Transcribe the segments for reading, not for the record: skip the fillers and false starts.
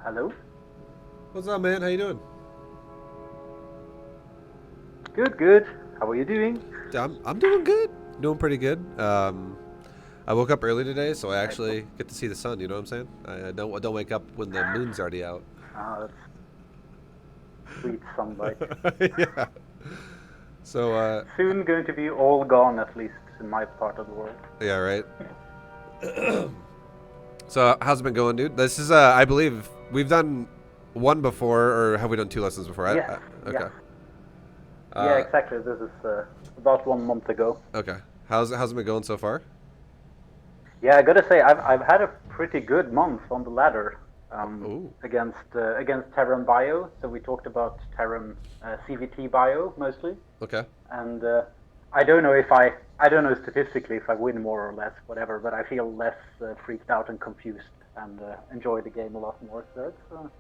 Hello? What's up, man? How you doing? Good, good. How are you doing? I'm doing good. Doing pretty good. I woke up early today, so I Excellent. actually get to see the sun. You know what I'm saying? I don't wake up when the moon's already out. That's sweet sunlight. Yeah. So Soon going to be all gone, at least in my part of the world. yeah, right. So how's it been going, dude? This is I believe we've done one before, or have we done two lessons before? Yes, yes. Okay. Yeah, Uh, exactly. This is about 1 month ago. okay. How's it been going so far? Yeah, I gotta say, I've had a pretty good month on the ladder Oh, against Terran Bio. So we talked about Terran CVT Bio mostly. okay. And I don't know statistically if I win more or less, whatever, but I feel less freaked out and confused and enjoy the game a lot more. So I'm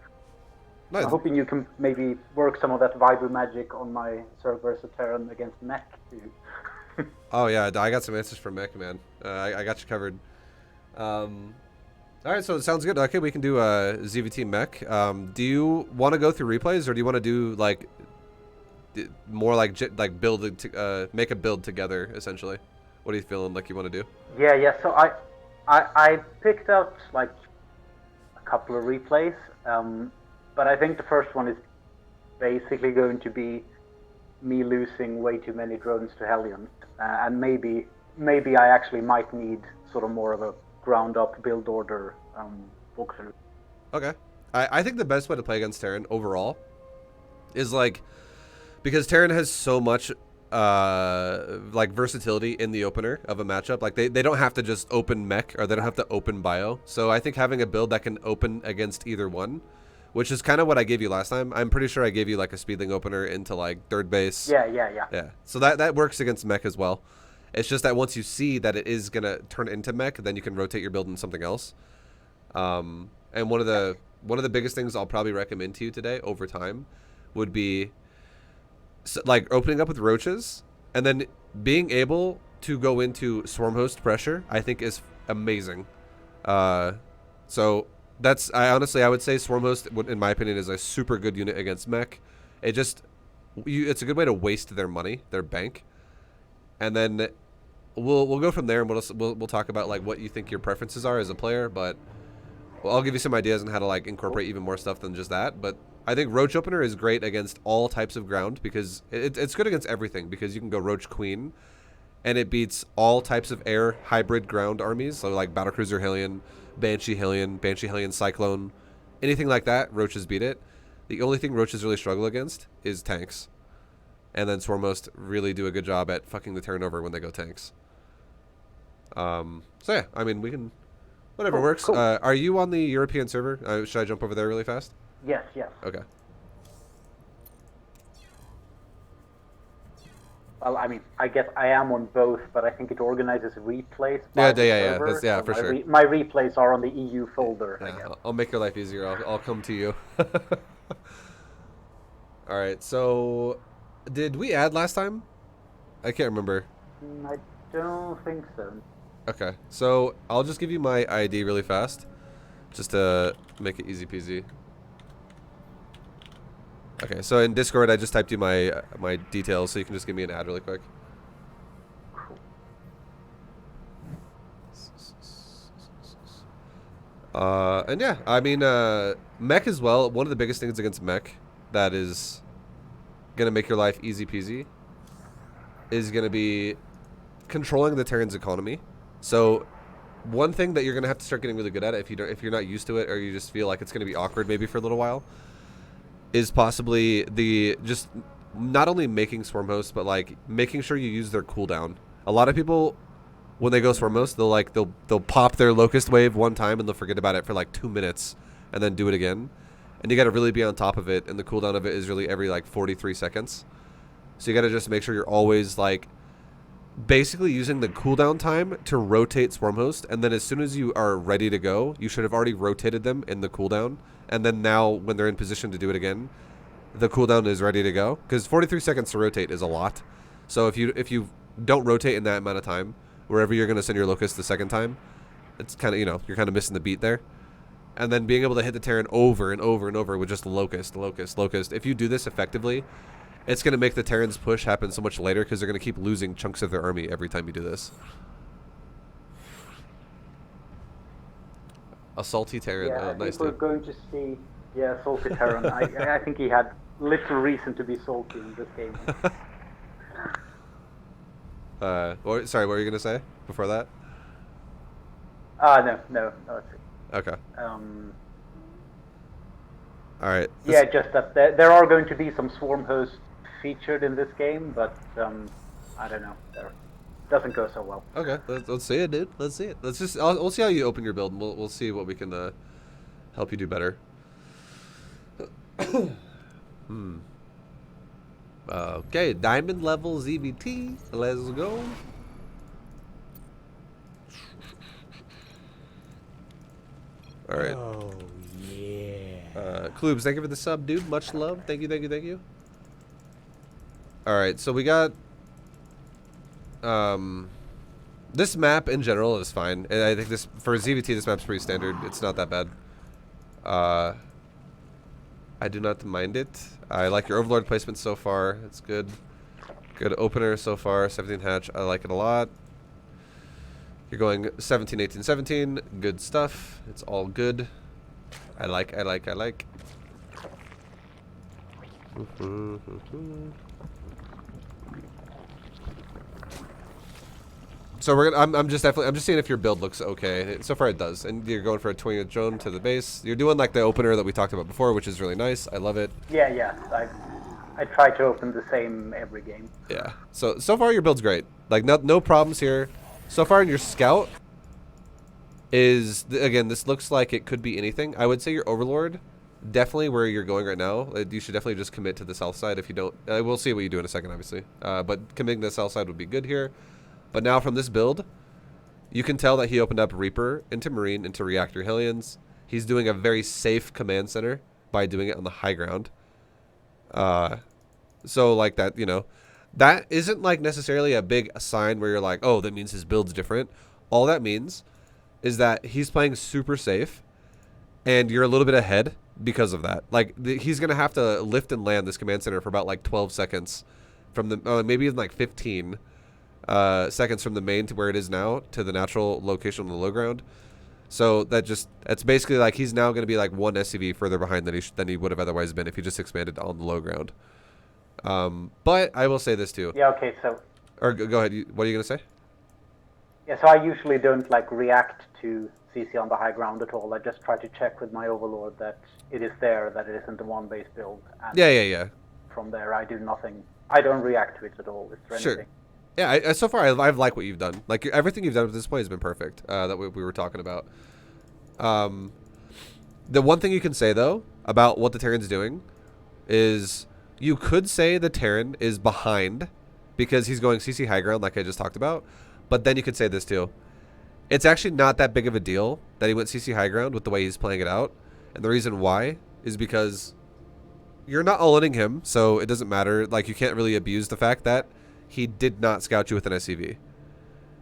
Nice. hoping you can maybe work some of that ViBE magic on my Zerg versus Terran against Mech too. Oh yeah, I got some answers from Mech, man. I got you covered. All right, so it sounds good. Okay, we can do ZvT Mech. Do you want to go through replays, or do you want to do like more like build make a build together essentially? What are you feeling like you want to do? Yeah, yeah. So I picked out like a couple of replays, but I think the first one is basically going to be me losing way too many drones to Hellions, and maybe I actually might need sort of more of a ground up build order walkthrough. Okay, I think the best way to play against Terran overall is like because Terran has so much like versatility in the opener of a matchup. Like they don't have to just open Mech or they don't have to open Bio. So I think having a build that can open against either one, which is kind of what I gave you last time. I'm pretty sure I gave you like a Speedling opener into like third base. Yeah, yeah, yeah. Yeah. So that works against Mech as well. It's just that once you see that it is gonna turn into Mech, then you can rotate your build into something else. And one of the biggest things I'll probably recommend to you today over time would be like opening up with roaches and then being able to go into Swarmhost pressure. I think is amazing. So that's I would say Swarmhost in my opinion is a super good unit against Mech. It's a good way to waste their money, their bank, and then we'll go from there and we'll talk about like what you think your preferences are as a player. But I'll give you some ideas on how to like incorporate even more stuff than just that. But I think Roach Opener is great against all types of ground because it's good against everything because you can go Roach Queen and it beats all types of air hybrid ground armies. So like Battlecruiser Hellion, Banshee Hellion Cyclone, anything like that, Roaches beat it. The only thing Roaches really struggle against is tanks. And then Swarmhost really do a good job at fucking the turnover when they go tanks. So yeah, I mean we can whatever Cool, works. cool. Are you on the European server? Should I jump over there really fast? Yes, yes. Okay. Well, I mean, I guess I am on both, but I think it organizes replays by Yeah, the yeah, yeah. server. That's, yeah, So for sure. my replays are on the EU folder, I Yeah, guess. I'll make your life easier. I'll come to you. All right. So, did we add last time? I can't remember. I don't think so. Okay. So I'll just give you my ID really fast, just to make it easy peasy. Okay. So in Discord, I just typed you my details, so you can just give me an ad really quick. Cool. And yeah, I mean, Mech as well. One of the biggest things against Mech that is gonna make your life easy peasy is gonna be controlling the Terran's economy. So one thing that you're gonna have to start getting really good at if you're not used to it or you just feel like it's gonna be awkward maybe for a little while is possibly the just not only making swarm hosts but like making sure you use their cooldown. A lot of people when they go swarm host they'll pop their locust wave one time and they'll forget about it for like 2 minutes and then do it again. And you got to really be on top of it, and the cooldown of it is really every like 43 seconds. So you got to just make sure you're always like basically using the cooldown time to rotate Swarmhost, and then as soon as you are ready to go, you should have already rotated them in the cooldown, and then now when they're in position to do it again, the cooldown is ready to go. Because 43 seconds to rotate is a lot. So if you don't rotate in that amount of time, wherever you're going to send your locust the second time, it's kind of you're kind of missing the beat there. and then being able to hit the Terran over and over and over with just locust. If you do this effectively, it's going to make the Terran's push happen so much later because they're going to keep losing chunks of their army every time you do this. A salty Terran. Yeah, I nice. think we're going to see. Yeah, salty Terran. I think he had little reason to be salty in this game. Sorry, what were you going to say before that? No, it's Okay. All right. Yeah, just that there are going to be some Swarmhosts featured in this game, but I don't know. It doesn't go so well. Okay, let's see it, dude. Let's see it. We'll see how you open your build, and we'll see what we can help you do better. Okay, diamond level ZvT. Let's go. All right. Oh yeah. Kloobs, thank you for the sub, dude. Much love. Thank you. All right, so we got this map in general is fine, and I think this for ZvT this map's pretty standard. It's not that bad. I do not mind it. I like your Overlord placement so far. It's good. Good opener so far. 17 hatch. I like it a lot. You're going 17, 18, 17. Good stuff. It's all good. I like. So I'm just seeing if your build looks okay. So far it does, and you're going for a 20 drone to the base. You're doing like the opener that we talked about before, which is really nice. I love it. Yeah. I try to open the same every game. Yeah. So far your build's great. Like no problems here. So far in your scout is again, this looks like it could be anything. I would say your Overlord, definitely where you're going right now. You should definitely just commit to the south side. If you don't, we'll see what you do in a second, obviously. But committing to the south side would be good here. But now from this build, you can tell that he opened up Reaper into Marine into Reactor Hellions. He's doing a very safe command center by doing it on the high ground. So like that, you know, that isn't like necessarily a big sign where you're like, oh, that means his build's different. All that means is that he's playing super safe, and you're a little bit ahead because of that. Like he's gonna have to lift and land this command center for about like 12 seconds from the maybe even like 15 seconds from the main to where it is now to the natural location on the low ground. So that's basically like he's now going to be like one SCV further behind than he would have otherwise been if he just expanded on the low ground. But I will say this too. Yeah. Okay. So. Or go ahead. What are you going to say? Yeah. So I usually don't like react to CC on the high ground at all. I just try to check with my Overlord that it is there, that it isn't the one base build. And Yeah. From there, I do nothing. I don't react to it at all. Is there anything? Yeah, so far I've liked what you've done. Like everything you've done at this point has been perfect. That we were talking about. The one thing you can say though about what the Terran's doing is you could say the Terran is behind because he's going CC high ground like I just talked about. But then you could say this too. It's actually not that big of a deal that he went CC high ground with the way he's playing it out. And the reason why is because you're not all-inning him, so it doesn't matter. Like you can't really abuse the fact that he did not scout you with an SCV.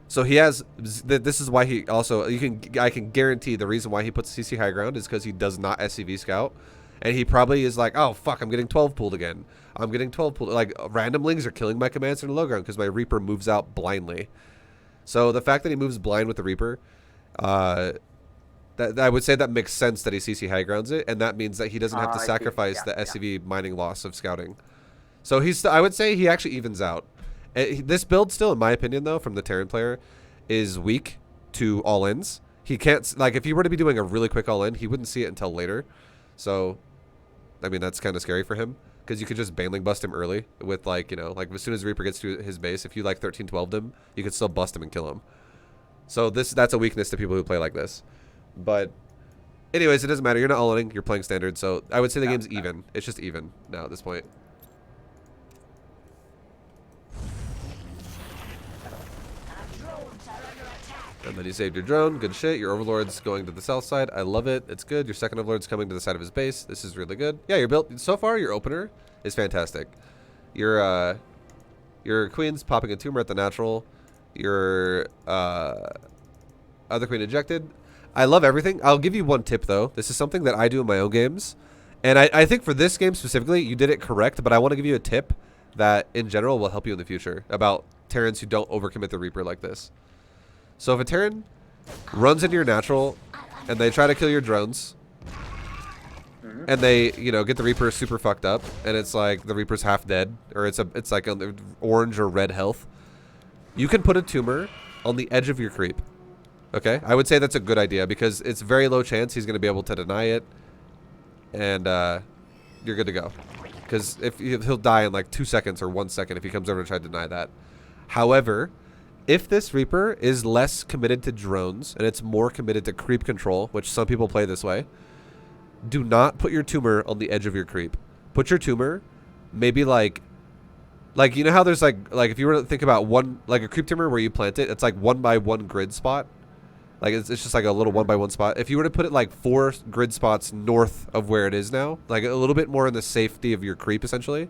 So he has, this is why he also, I can guarantee the reason why he puts CC high ground is because he does not SCV scout. And he probably is like, oh fuck, I'm getting 12 pulled again. I'm getting 12 pulled. Like random Lings are killing my commands in the low ground because my Reaper moves out blindly. So the fact that he moves blind with the Reaper, I would say that makes sense that he CC high grounds it. And that means that he doesn't have to sacrifice the SCV mining loss of scouting. So I would say he actually evens out. This build still, in my opinion, though, from the Terran player, is weak to all-ins. He can't, like, if he were to be doing a really quick all-in, he wouldn't see it until later. So, I mean, that's kind of scary for him. Because you could just Baneling bust him early with, like, you know, like, as soon as Reaper gets to his base, if you, like, 13-12'd him, you could still bust him and kill him. So that's a weakness to people who play like this. But, anyways, it doesn't matter. You're not all-inning. You're playing standard. So, I would say the game's even. It's just even now at this point. And then you saved your drone. Good shit. Your Overlord's going to the south side. I love it. It's good. Your second Overlord's coming to the side of his base. This is really good. Yeah, your build so far. Your opener is fantastic. Your Queen's popping a tumor at the natural. Your other Queen ejected. I love everything. I'll give you one tip though. This is something that I do in my own games, and I think for this game specifically, you did it correct. But I want to give you a tip that in general will help you in the future about Terrans who don't overcommit the Reaper like this. So if a Terran runs into your natural and they try to kill your drones, and they, you know, get the Reaper super fucked up, and it's like the Reaper's half dead, or it's like on the orange or red health, you can put a tumor on the edge of your creep. Okay, I would say that's a good idea because it's very low chance he's going to be able to deny it, and you're good to go. Because if he'll die in like 2 seconds or 1 second if he comes over to try to deny that. However, if this Reaper is less committed to drones and it's more committed to creep control, which some people play this way, do not put your tumor on the edge of your creep. Put your tumor maybe like you know how there's like if you were to think about a creep tumor where you plant it, it's like 1 by 1 grid spot. Like it's just like a little 1 by 1 spot. If you were to put it like 4 grid spots north of where it is now, like a little bit more in the safety of your creep essentially,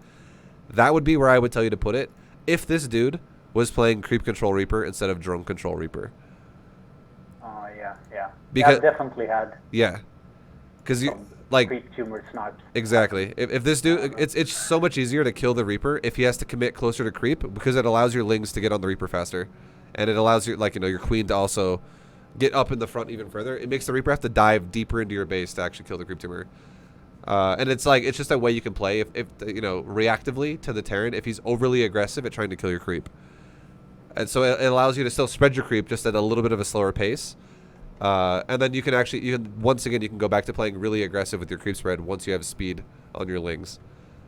that would be where I would tell you to put it if this dude was playing creep control Reaper instead of drone control Reaper. Oh yeah. Because I've definitely had. Yeah. Because you like creep tumor snipes. Exactly. If this dude, it's so much easier to kill the Reaper if he has to commit closer to creep because it allows your Lings to get on the Reaper faster, and it allows your your Queen to also get up in the front even further. It makes the Reaper have to dive deeper into your base to actually kill the creep tumor. And it's just a way you can play if reactively to the Terran if he's overly aggressive at trying to kill your creep. And so it allows you to still spread your creep just at a little bit of a slower pace. And then you can once again, you can go back to playing really aggressive with your creep spread once you have speed on your Lings.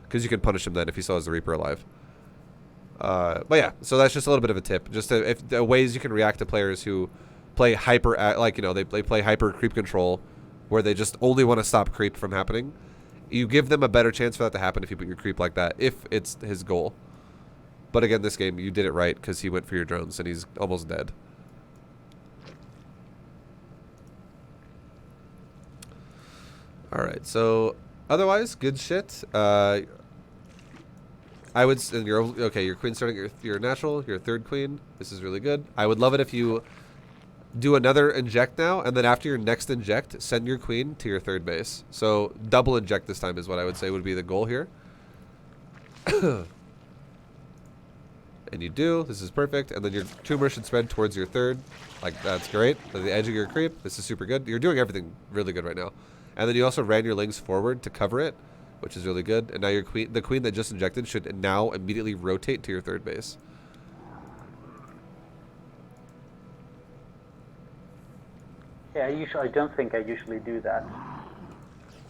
Because you can punish him then if he still has the Reaper alive. But yeah, so that's just a little bit of a tip. Just the ways you can react to players who play hyper, they play hyper creep control where they just only want to stop creep from happening. You give them a better chance for that to happen if you put your creep like that, if it's his goal. But again, this game, you did it right because he went for your drones and he's almost dead. Alright, so otherwise, good shit. I would, and your queen's starting your natural, your third queen. This is really good. I would love it if you do another inject now, and then after your next inject, send your queen to your third base. So double inject this time is what I would say would be the goal here. And you do. This is perfect. And then your tumor should spread towards your third. Like, that's great. To the edge of your creep. This is super good. You're doing everything really good right now. And then you also ran your Lings forward to cover it, which is really good. And now your queen, the queen that just injected, should now immediately rotate to your third base. Yeah, I don't think I usually do that.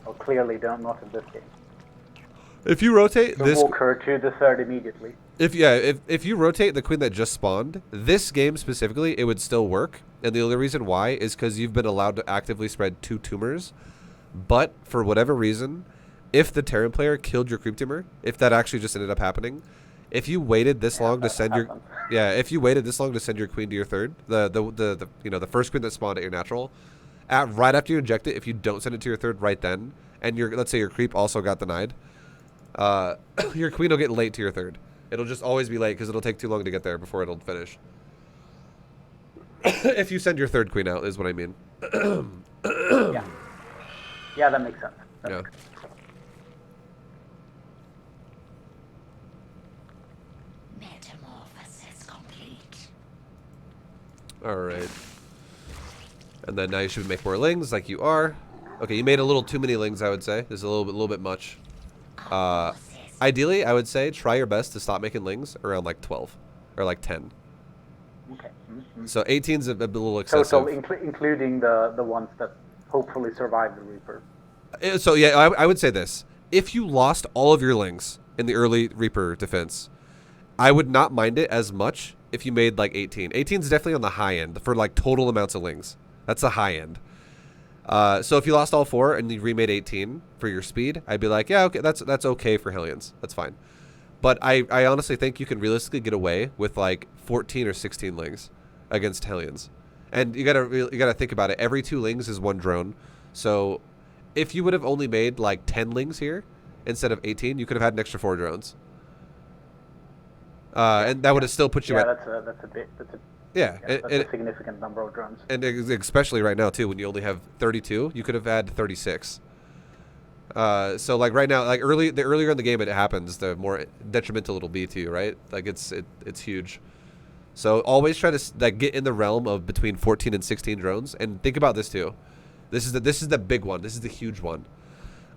Or clearly not in this game. If you rotate so this, walk her to the third immediately. If you rotate the queen that just spawned, this game specifically, it would still work. And the only reason why is because you've been allowed to actively spread 2 tumors. But for whatever reason, if the Terran player killed your creep tumor, if that actually just ended up happening, if you waited this long to send if you waited this long to send your queen to your third, the first queen that spawned at your natural, right after you inject it, if you don't send it to your third right then, and let's say your creep also got denied, your queen will get late to your third. It'll just always be late because it'll take too long to get there before it'll finish. If you send your third queen out, is what I mean. Yeah, that makes sense. Yeah. Metamorphosis complete. All right. And then now you should make more Lings, like you are. Okay, you made a little too many Lings, I would say. This is a little bit much. Ideally, I would say try your best to stop making Lings around like 12 or like 10. Okay. So 18's a little excessive. So including the ones that hopefully survive the Reaper. So yeah, I would say this. If you lost all of your Lings in the early Reaper defense, I would not mind it as much if you made like 18. 18's definitely on the high end for like total amounts of Lings. That's the high end. So if you lost all 4 and you remade 18 for your speed, I'd be like, yeah, okay, that's okay for Hellions. That's fine. But I honestly think you can realistically get away with like 14 or 16 Lings against Hellions. And you gotta think about it. Every 2 Lings is 1 drone. So if you would have only made like 10 Lings here instead of 18, you could have had an extra 4 drones. And that would have still put you at... that's a Yeah, Yes, that's a significant number of drones. and especially right now too, when you only have 32, you could have had 36. So like right now, like the earlier in the game it happens, the more detrimental it'll be to you, right? Like it's huge. So always try to like get in the realm of between 14 and 16 drones, and think about this too. This is the big one. This is the huge one.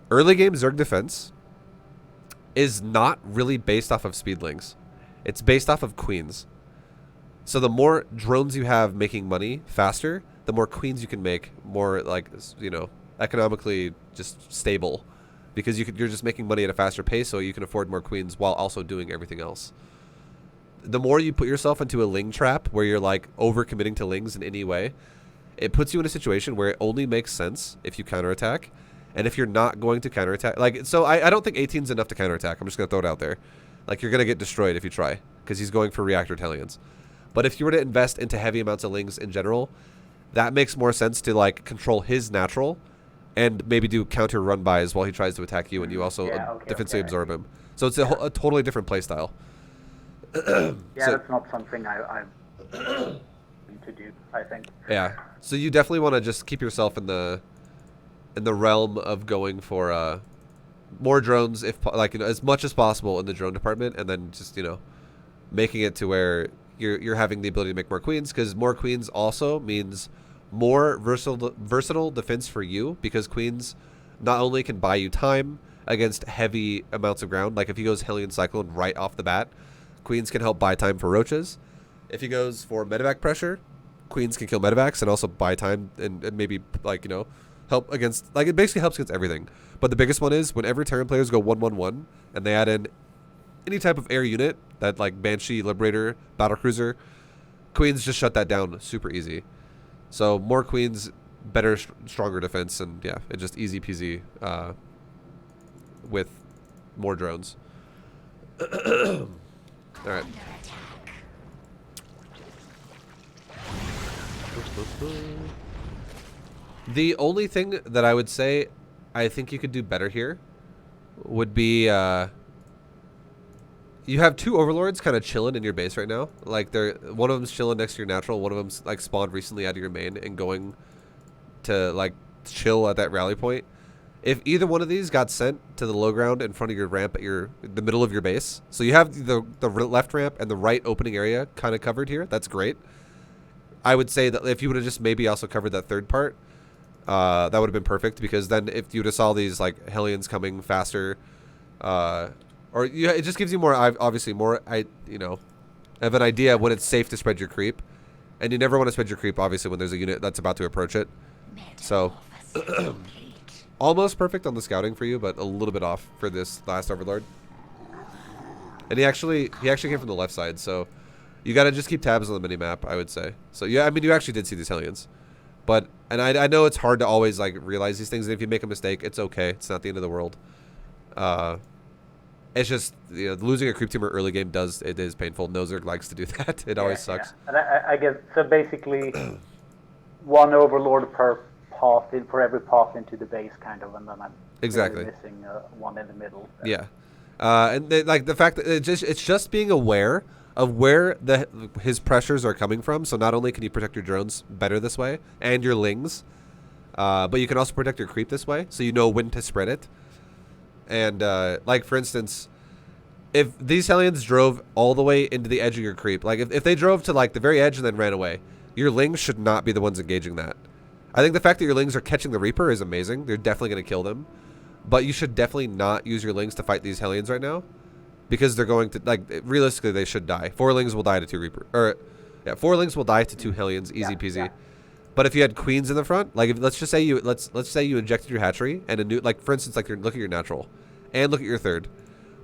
Early game Zerg defense is not really based off of speedlings. It's based off of queens. So the more drones you have making money faster, the more queens you can make more, like, you know, economically just stable, because you're just making money at a faster pace, so you can afford more queens while also doing everything else. The more you put yourself into a Ling trap where you're like over-committing to Lings in any way, it puts you in a situation where it only makes sense if you counterattack. And if you're not going to counterattack, like, so I don't think 18's enough to counterattack. I'm just going to throw it out there. Like, you're going to get destroyed if you try, because he's going for reactor Hellions. But if you were to invest into heavy amounts of Lings in general, that makes more sense to, like, control his natural and maybe do counter run-bys while he tries to attack you, and you also defensively absorb him. So it's a totally different play style. That's not something I'm to do, I think. Yeah. So you definitely want to just keep yourself in the realm of going for more drones, if like, you know, as much as possible in the drone department, and then just, you know, making it to where you're having the ability to make more queens, because more queens also means more versatile defense for you, because queens not only can buy you time against heavy amounts of ground, like if he goes Hellion Cyclone right off the bat, queens can help buy time for roaches. If he goes for medevac pressure, queens can kill medevacs and also buy time and maybe, like, you know, help against, like, it basically helps against everything. But the biggest one is whenever Terran players go 1-1-1 and they add in any type of air unit, that like Banshee, Liberator, Battlecruiser, queens just shut that down super easy. So more queens, better, stronger defense, and yeah, it's just easy peasy with more drones. All right. The only thing that I would say I think you could do better here would be you have two overlords kind of chilling in your base right now. Like, one of them's chilling next to your natural, one of them's like spawned recently out of your main and going to like chill at that rally point. If either one of these got sent to the low ground in front of your ramp at the middle of your base, so you have the left ramp and the right opening area kind of covered here, that's great. I would say that if you would have just maybe also covered that third part, that would have been perfect, because then if you would have saw these like Hellions coming faster, it just gives you more, obviously more, you know, of an idea when it's safe to spread your creep, and you never want to spread your creep obviously when there's a unit that's about to approach it. So almost perfect on the scouting for you, but a little bit off for this last overlord. And he actually came from the left side, so you got to just keep tabs on the mini map, I would say. So yeah, I mean, you actually did see these Hellions. But, and I know it's hard to always like realize these things, and if you make a mistake, it's okay. It's not the end of the world. It's just, you know, losing a creep teamer early game is painful. Nozerg likes to do that. It always sucks. Yeah. And I guess, so basically one overlord per path, for every path into the base, kind of, and then I'm exactly missing one in the middle. Yeah. And like the fact that it's just being aware of where his pressures are coming from. So not only can you protect your drones better this way and your Lings, but you can also protect your creep this way, so you know when to spread it. And like, for instance, if these Hellions drove all the way into the edge of your creep, like if they drove to like the very edge and then ran away, your Lings should not be the ones engaging that. I think the fact that your Lings are catching the Reaper is amazing. They're definitely going to kill them. But you should definitely not use your Lings to fight these Hellions right now, because they're going to, like, realistically, they should die. 4 Lings will die to 2 Reaper. Or, yeah, 4 Lings will die to 2 Hellions, easy peasy. Yeah. But if you had queens in the front, like, let's say you injected your hatchery and a new, like, for instance, like, look at your natural and look at your third.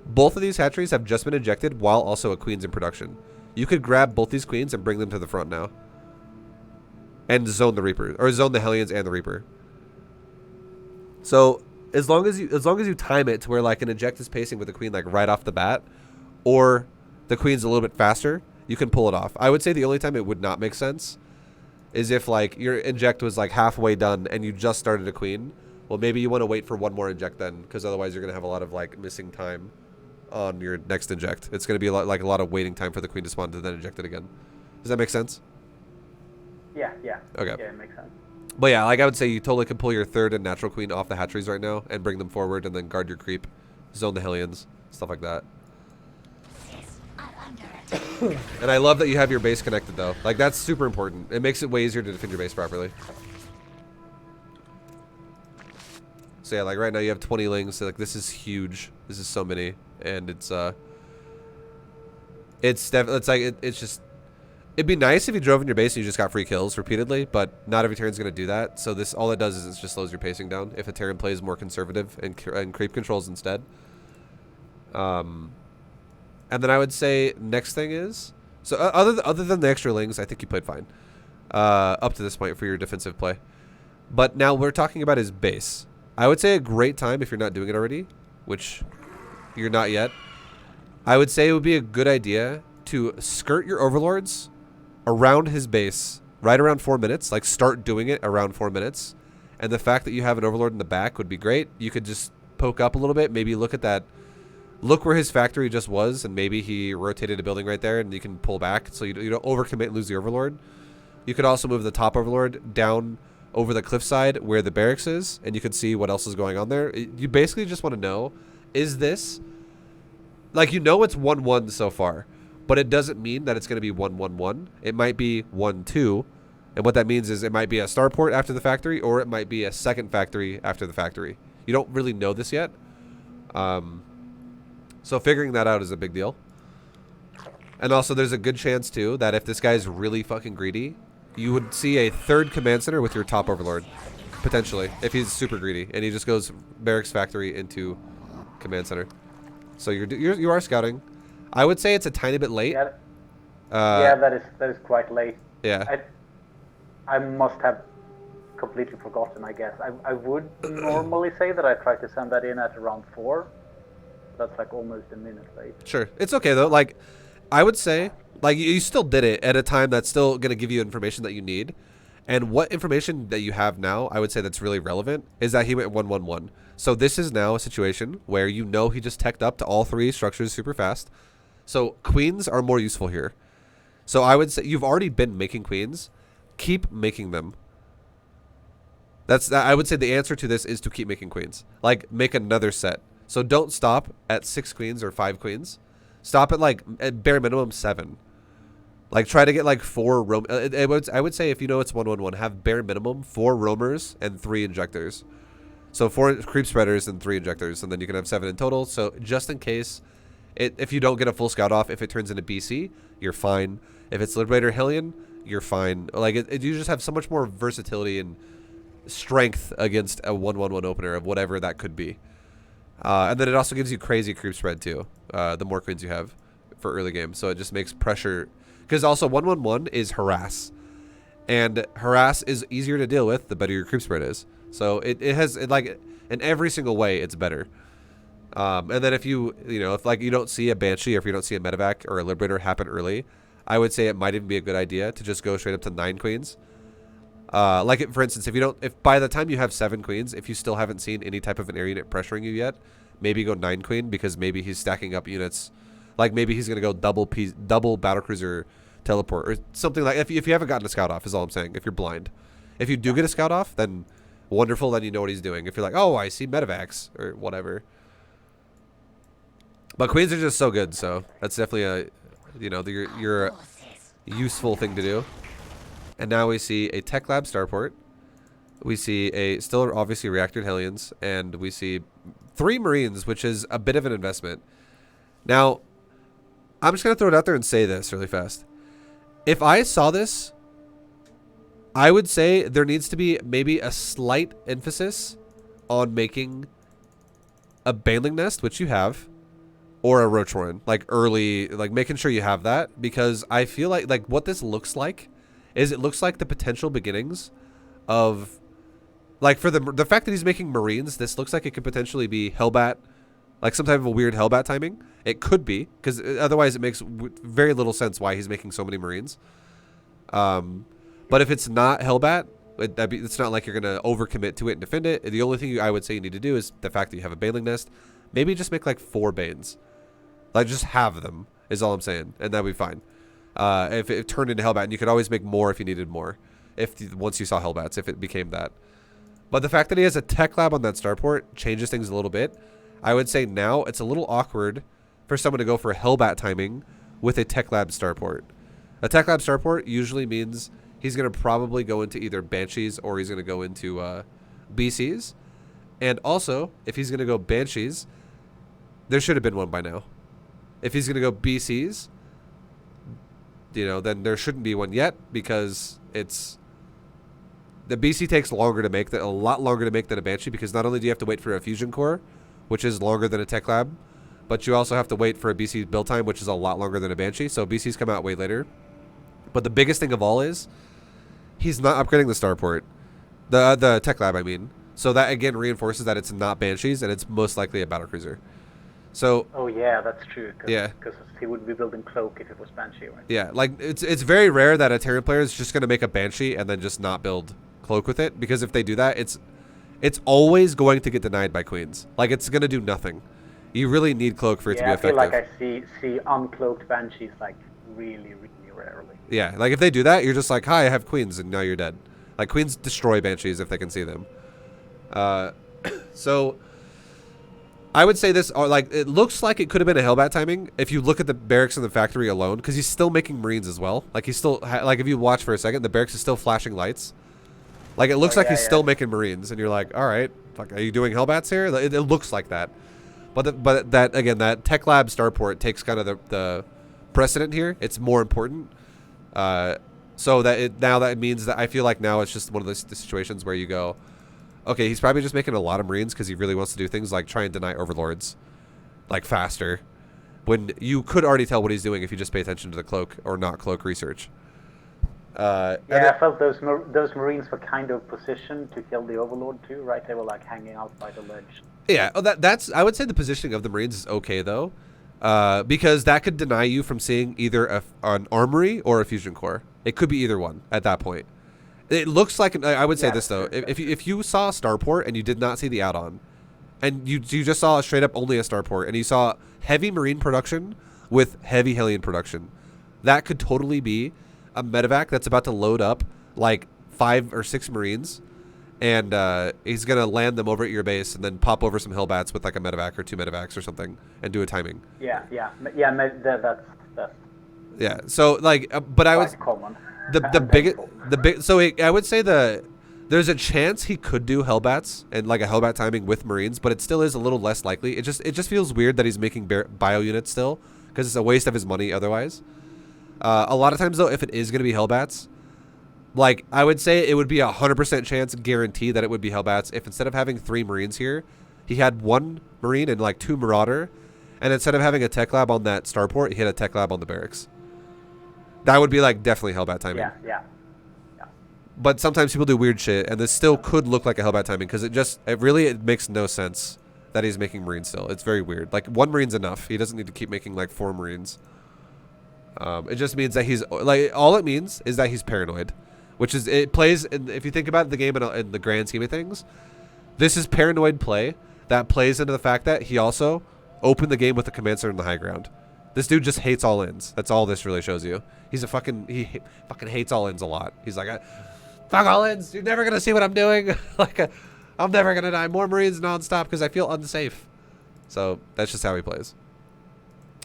Both of these hatcheries have just been injected while also a queen's in production. You could grab both these queens and bring them to the front now, and zone the Reaper, or zone the Hellions and the Reaper. So as long as you time it to where like an inject is pacing with the queen like right off the bat, or the queen's a little bit faster, you can pull it off. I would say the only time it would not make sense is if like your inject was like halfway done and you just started a queen. Well, maybe you want to wait for one more inject then, because otherwise you're gonna have a lot of like missing time on your next inject. It's gonna be a lot of waiting time for the queen to spawn to then inject it again. Does that make sense? Yeah. Okay. Yeah, it makes sense. But yeah, like I would say you totally can pull your third and natural queen off the hatcheries right now and bring them forward and then guard your creep, zone the Hellions, stuff like that. And I love that you have your base connected though. Like that's super important. It makes it way easier to defend your base properly. So yeah, like right now you have 20 Lings. So like this is huge. This is so many, and it's just. It'd be nice if you drove in your base and you just got free kills repeatedly, but not every Terran's going to do that. So this, all it does is it just slows your pacing down if a Terran plays more conservative and creep controls instead. And then I would say next thing is, so other than the extra Lings, I think you played fine up to this point for your defensive play. But now we're talking about his base. I would say a great time if you're not doing it already, which you're not yet. I would say it would be a good idea to skirt your overlords around his base right around 4 minutes. Like start doing it around 4 minutes, and the fact that you have an overlord in the back would be great. You could just poke up a little bit, maybe look at that, look where his factory just was, and maybe he rotated a building right there, and you can pull back so you don't overcommit and lose the overlord. You could also move the top overlord down over the cliffside where the barracks is, and you could see what else is going on there. You basically just want to know, is this, like, you know, it's 1-1 so far, but it doesn't mean that it's going to be 1-1-1. It might be 1-2. And what that means is it might be a starport after the factory, or it might be a second factory after the factory. You don't really know this yet. So figuring that out is a big deal. And also there's a good chance too that if this guy's really fucking greedy, you would see a third command center with your top overlord. Potentially. If he's super greedy. And he just goes barracks factory into command center. So you are scouting. I would say it's a tiny bit late. Yeah, yeah, that is quite late. Yeah. I must have completely forgotten, I guess. I would normally say that I try to send that in at around 4. That's like almost a minute late. Sure. It's okay though. Like, I would say, like, you still did it at a time that's still going to give you information that you need. And what information that you have now, I would say that's really relevant, is that he went 1-1-1. So this is now a situation where you know he just teched up to all 3 structures super fast. So queens are more useful here. So I would say you've already been making queens. Keep making them. I would say the answer to this is to keep making queens. Like, make another set. So don't stop at 6 queens or 5 queens. Stop at, like, at bare minimum 7. Like, try to get like 4 roam. I would say if you know it's 1-1-1, have bare minimum 4 roamers and 3 injectors. So 4 creep spreaders and 3 injectors, and then you can have 7 in total. So just in case, if you don't get a full scout off, if it turns into BC, you're fine. If it's Liberator Hellion, you're fine. Like, you just have so much more versatility and strength against a 1-1-1 opener of whatever that could be. And then it also gives you crazy creep spread too, the more queens you have for early game. So it just makes pressure, because also 1-1-1 is harass, and harass is easier to deal with the better your creep spread is. So it has like in every single way it's better. And then if if like you don't see a Banshee, or if you don't see a Medevac or a Liberator happen early, I would say it might even be a good idea to just go straight up to 9 queens. Like, for instance, if by the time you have 7 queens, if you still haven't seen any type of an air unit pressuring you yet, maybe go 9 queen, because maybe he's stacking up units. Like, maybe he's going to go double battlecruiser teleport or something. Like, if you haven't gotten a scout off is all I'm saying, if you're blind. If you do get a scout off, then wonderful, then you know what he's doing. If you're like, oh, I see medevacs or whatever. But queens are just so good, so that's definitely your useful thing to do. And now we see a Tech Lab starport. We see still obviously reactored Hellions, and we see 3 Marines, which is a bit of an investment. Now, I'm just going to throw it out there and say this really fast. If I saw this, I would say there needs to be maybe a slight emphasis on making a Baneling Nest, which you have, or a Roach Warren, like early, like making sure you have that, because I feel like what this looks like is it looks like the potential beginnings of, like, for the fact that he's making Marines, this looks like it could potentially be Hellbat, like some type of a weird Hellbat timing. It could be, because otherwise it makes very little sense why he's making so many Marines. But if it's not Hellbat, it's not like you're going to overcommit to it and defend it. The only thing I would say you need to do is the fact that you have a Baneling Nest. Maybe just make like 4 Banes. Like, just have them is all I'm saying, and that'd be fine. If it turned into Hellbat, and you could always make more if you needed more. once you saw Hellbats, if it became that. But the fact that he has a tech lab on that starport changes things a little bit. I would say now it's a little awkward for someone to go for Hellbat timing with a tech lab starport. A tech lab starport usually means he's going to probably go into either Banshees or he's going to go into BCs. And also, if he's going to go Banshees, there should have been one by now. If he's going to go BCs, then there shouldn't be one yet because the BC takes longer to make, a lot longer to make than a Banshee, because not only do you have to wait for a fusion core, which is longer than a tech lab, but you also have to wait for a BC build time, which is a lot longer than a Banshee. So BCs come out way later. But the biggest thing of all is he's not upgrading the starport, the tech lab, I mean. So that again reinforces that it's not Banshees and it's most likely a battlecruiser. So. Oh yeah, that's true. Yeah. Because he would be building cloak if it was Banshee, right? Yeah, like it's very rare that a Terran player is just gonna make a Banshee and then just not build cloak with it, because if they do that, it's always going to get denied by queens. Like, it's gonna do nothing. You really need cloak for it to be effective. I feel like I see uncloaked Banshees like really, really rarely. Yeah, like if they do that, you're just like, hi, I have queens, and now you're dead. Like, queens destroy Banshees if they can see them. So I would say this, like, it looks like it could have been a Hellbat timing if you look at the barracks in the factory alone, because he's still making Marines as well. Like, he's still, like, if you watch for a second, the barracks is still flashing lights. Like, it looks like he's still making Marines, and you're like, all right, fuck, are you doing Hellbats here? It looks like that. But that, again, that Tech Lab starport takes kind of the precedent here. It's more important. So now that means that I feel like now it's just one of those situations where you go, okay, he's probably just making a lot of Marines because he really wants to do things like try and deny Overlords, like, faster. When you could already tell what he's doing if you just pay attention to the cloak or not cloak research. I felt those Marines were kind of positioned to kill the Overlord too, right? They were like hanging out by the ledge. Yeah, that's. I would say the positioning of the Marines is okay though, because that could deny you from seeing either an armory or a fusion core. It could be either one at that point. It looks like, I would say this though, if you saw a starport and you did not see the add-on, and you just saw straight up only a starport, and you saw heavy Marine production with heavy Hellion production, that could totally be a medevac that's about to load up like 5 or 6 Marines, and he's gonna land them over at your base and then pop over some Hellbats with like a medevac or 2 medevacs or something and do a timing. That's yeah. So like, but I was common. I would say there's a chance he could do Hellbats and like a Hellbat timing with Marines, but it still is a little less likely. It just feels weird that he's making bio units still, because it's a waste of his money otherwise. A lot of times though, if it is going to be Hellbats, like, I would say it would be 100% chance guarantee that it would be Hellbats if instead of having 3 Marines here, he had 1 Marine and like 2 Marauder, and instead of having a tech lab on that starport, he had a tech lab on the barracks. That would be like definitely Hellbat timing. Yeah. But sometimes people do weird shit, and this still could look like a Hellbat timing, because it makes no sense that he's making Marines still. It's very weird. Like, 1 Marine's enough. He doesn't need to keep making like 4 Marines. It just means that he's like, all it means is that he's paranoid, which is, it plays, if you think about the game in the grand scheme of things, this is paranoid play that plays into the fact that he also opened the game with the command center in the high ground. This dude just hates all ins. That's all this really shows you. He fucking hates all ins a lot. He's like, fuck all ins. You're never gonna see what I'm doing. Like, I'm never gonna die. More Marines nonstop because I feel unsafe. So that's just how he plays.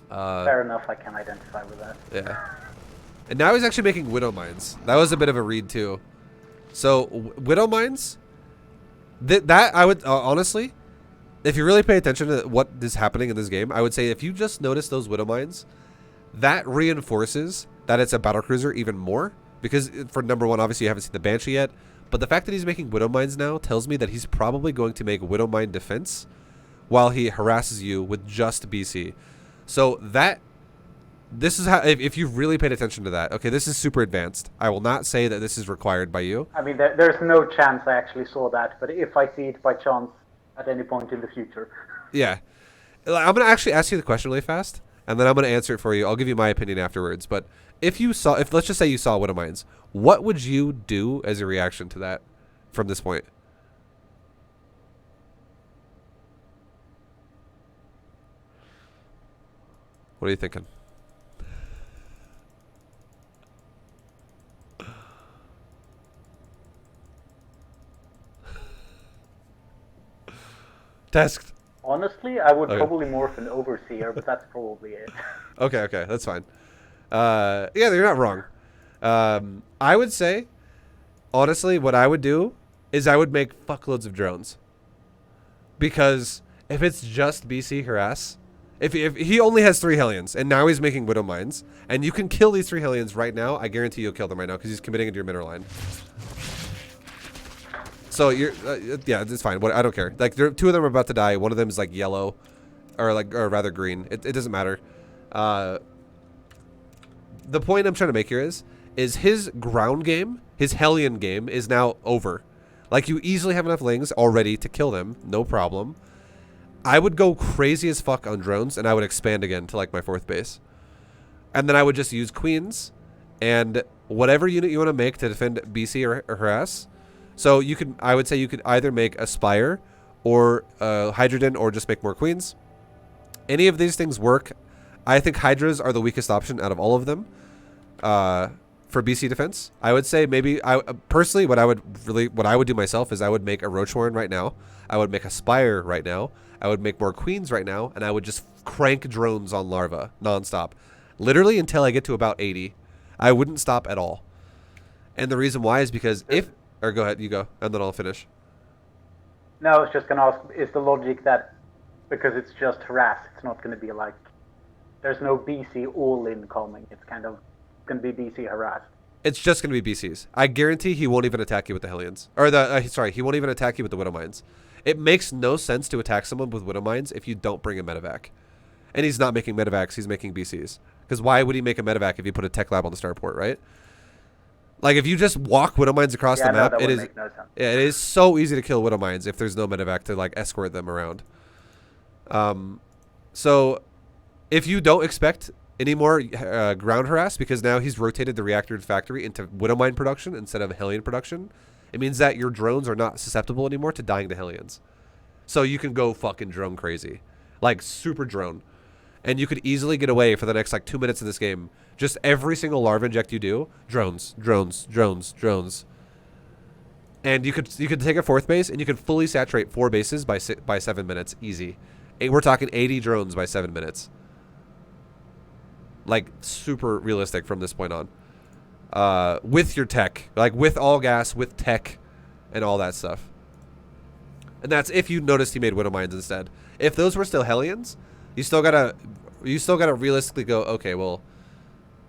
Fair enough. I can identify with that. Yeah. And now he's actually making Widow Mines. That was a bit of a read too. So Widow Mines, that I would honestly, if you really pay attention to what is happening in this game, I would say if you just notice those Widow Mines, that reinforces that it's a battlecruiser even more. Because for number one, obviously you haven't seen the Banshee yet, but the fact that he's making Widow Mines now tells me that he's probably going to make Widow Mine defense while he harasses you with just BC. So this is how, if you've really paid attention to that, okay, this is super advanced. I will not say that this is required by you. I mean, there's no chance I actually saw that, but if I see it by chance at any point in the future. Yeah. I'm going to actually ask you the question really fast, and then I'm going to answer it for you. I'll give you my opinion afterwards. But if let's just say you saw Widow Mines, what would you do as a reaction to that from this point? What are you thinking? Tasked. Honestly, I would Okay. probably morph an overseer, but that's probably it. Okay, that's fine. Yeah, you're not wrong. I would say, honestly, what I would do is I would make fuckloads of drones. Because if it's just BC harass, if he only has 3 Hellions and now he's making Widow Mines, and you can kill these 3 Hellions right now, I guarantee you'll kill them right now because he's committing into your middle line. So you're, yeah, it's fine. I don't care. Like, 2 of them are about to die. One of them is like yellow, or rather green. It doesn't matter. The point I'm trying to make here is his ground game, his Hellion game, is now over. Like, you easily have enough Lings already to kill them, no problem. I would go crazy as fuck on drones, and I would expand again to like my 4th base, and then I would just use queens and whatever unit you want to make to defend BC or harass. So you could, I would say, you could either make a Spire or Hydrogen, or just make more queens. Any of these things work. I think Hydras are the weakest option out of all of them for BC defense. I would say maybe, personally, what I would do myself is I would make a Roachhorn right now. I would make a Spire right now. I would make more queens right now, and I would just crank drones on Larva nonstop, literally until I get to about 80. I wouldn't stop at all. And the reason why is because or go ahead, you go, and then I'll finish. No, I was just going to ask, is the logic that because it's just harass, it's not going to be like, there's no BC all-in coming, it's kind of going to be BC harassed? It's just going to be BCs. I guarantee he won't even attack you with the Hellions. Or he won't even attack you with the Widow Mines. It makes no sense to attack someone with Widow Mines if you don't bring a medevac. And he's not making medevacs, he's making BCs. Because why would he make a medevac if you put a tech lab on the starport, right? Like, if you just walk Widow Mines across the map, it is it is so easy to kill Widow Mines if there's no medevac to like escort them around. So if you don't expect any more ground harass, because now he's rotated the reactor factory into Widow Mine production instead of Hellion production, it means that your drones are not susceptible anymore to dying to Hellions. So you can go fucking drone crazy, like super drone. And you could easily get away for the next like 2 minutes of this game. Just every single larva inject you do, drones, drones, drones, drones. And you could take a 4th base and you could fully saturate 4 bases by 7 minutes, easy. We're talking 80 drones by 7 minutes. Like, super realistic from this point on. With your tech, like with all gas, with tech, and all that stuff. And that's if you noticed he made Widow Mines instead. If those were still Hellions, you still gotta realistically go, okay, well,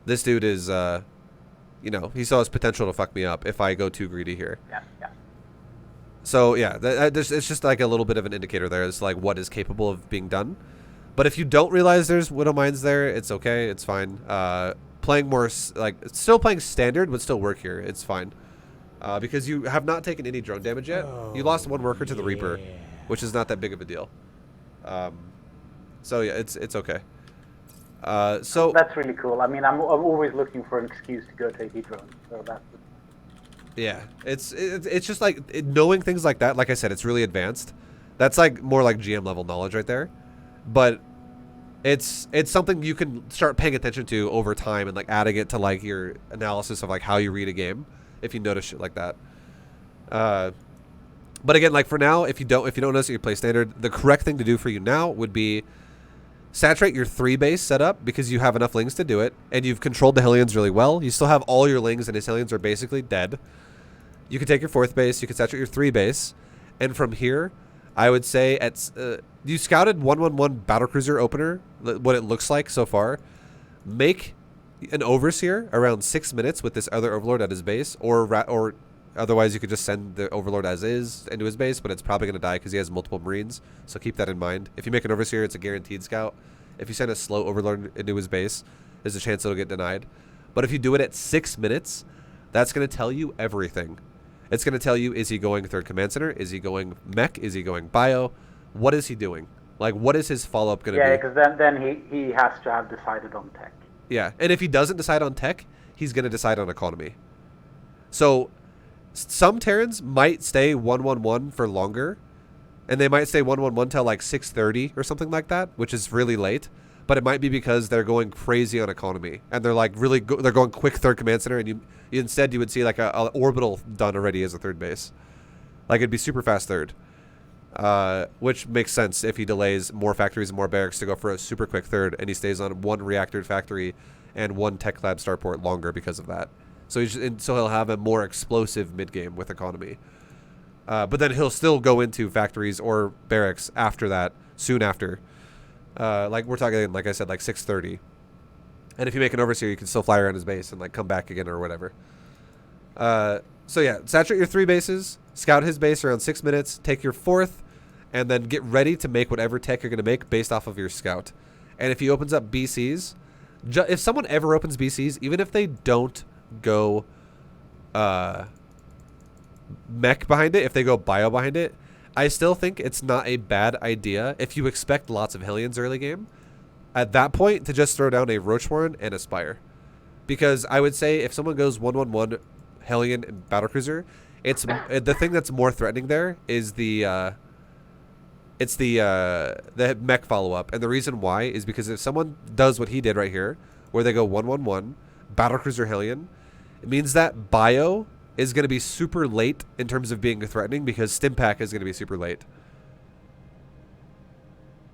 this dude is, you know, he still has potential to fuck me up if I go too greedy here. Yeah. So yeah, it's just like a little bit of an indicator there. It's like what is capable of being done. But if you don't realize there's Widow Mines there, it's okay, it's fine. Playing more, like, still playing standard would still work here. It's fine. Because you have not taken any drone damage yet. You lost 1 worker to the Reaper, which is not that big of a deal. So yeah, it's okay. So that's really cool. I mean, I'm always looking for an excuse to go take drones. So that's. Yeah, it's just like knowing things like that. Like I said, it's really advanced. That's like more like GM level knowledge right there. But it's something you can start paying attention to over time and like adding it to like your analysis of like how you read a game if you notice shit like that. But again, like for now, if you don't notice that you play standard, the correct thing to do for you now would be saturate your 3 base setup because you have enough Lings to do it, and you've controlled the Hellions really well. You still have all your Lings, and his Hellions are basically dead. You can take your 4th base, you can saturate your 3 base, and from here, I would say you scouted 111 battlecruiser opener, what it looks like so far. Make an Overseer around 6 minutes with this other Overlord at his base, or otherwise you could just send the Overlord as is into his base, but it's probably going to die because he has multiple Marines, so keep that in mind. If you make an Overseer, it's a guaranteed scout. If you send a slow Overlord into his base, there's a chance it'll get denied. But if you do it at 6 minutes, that's going to tell you everything. It's going to tell you, is he going 3rd Command Center? Is he going Mech? Is he going Bio? What is he doing? Like, what is his follow-up going to be? Yeah, because then he has to have decided on tech. Yeah, and if he doesn't decide on tech, he's going to decide on economy. So some Terrans might stay 111 for longer, and they might stay 111 till like 6:30 or something like that, which is really late. But it might be because they're going crazy on economy, and they're like they're going quick 3rd Command Center, and you instead you would see like a orbital done already as a 3rd base, like it'd be super fast 3rd. which makes sense if he delays more factories and more barracks to go for a super quick third, and he stays on one reactor factory and one tech lab starport longer because of that. So so he'll have a more explosive mid game with economy. But then he'll still go into factories or barracks after that, soon after. Like we're talking, like I said, like 6:30. And if you make an overseer, you can still fly around his base and like come back again or whatever. So yeah, saturate your 3 bases, scout his base around 6 minutes, take your 4th, and then get ready to make whatever tech you're going to make based off of your scout. And if he opens up BCs, if someone ever opens BCs, even if they don't go mech behind it, if they go bio behind it, I still think it's not a bad idea if you expect lots of Hellions early game. At that point, to just throw down a Roach Warren and a Spire. Because I would say if someone goes 1-1-1 Hellion and Battlecruiser, it's the thing that's more threatening there is the mech follow-up. And the reason why is because if someone does what he did right here, where they go 1-1-1 Battlecruiser Hellion, it means that bio is going to be super late in terms of being threatening because Stimpack is going to be super late.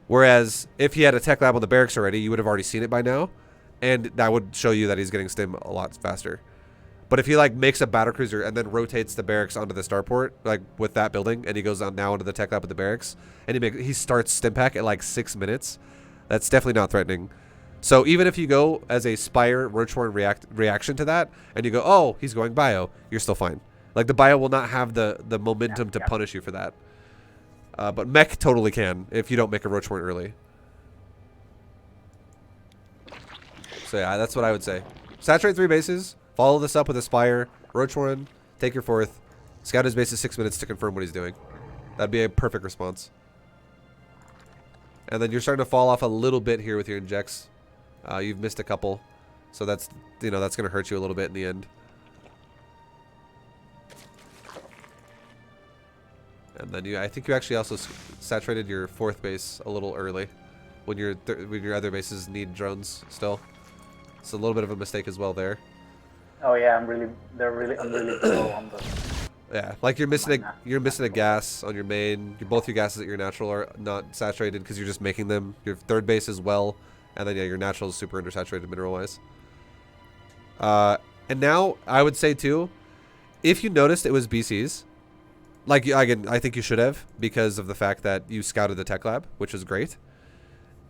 Whereas if he had a tech lab on the barracks already, you would have already seen it by now, and that would show you that he's getting stim a lot faster. But if he like makes a battlecruiser and then rotates the barracks onto the starport, like with that building, and he goes on now into the tech lab with the barracks, and he starts Stimpack at like 6 minutes, that's definitely not threatening. So even if you go as a Spire Roachhorn reaction to that, and you go, oh, he's going bio, you're still fine. Like the bio will not have the momentum to punish you for that. But Mech totally can if you don't make a Roachhorn early. So yeah, that's what I would say. Saturate 3 bases, follow this up with a Spire, Roachhorn, take your 4th, scout his base at 6 minutes to confirm what he's doing. That'd be a perfect response. And then you're starting to fall off a little bit here with your injects. You've missed a couple, so that's that's gonna hurt you a little bit in the end. And then I think you actually also saturated your 4th base a little early, when your other bases need drones still. It's a little bit of a mistake as well there. Oh yeah, I'm really low on the. Yeah, like you're missing a gas on your main. Both your gases at your natural are not saturated because you're just making them. Your 3rd base as well, and then yeah, your natural is super undersaturated mineral wise. And now I would say too, if you noticed it was BCs. Like, again, I think you should have because of the fact that you scouted the tech lab, which was great.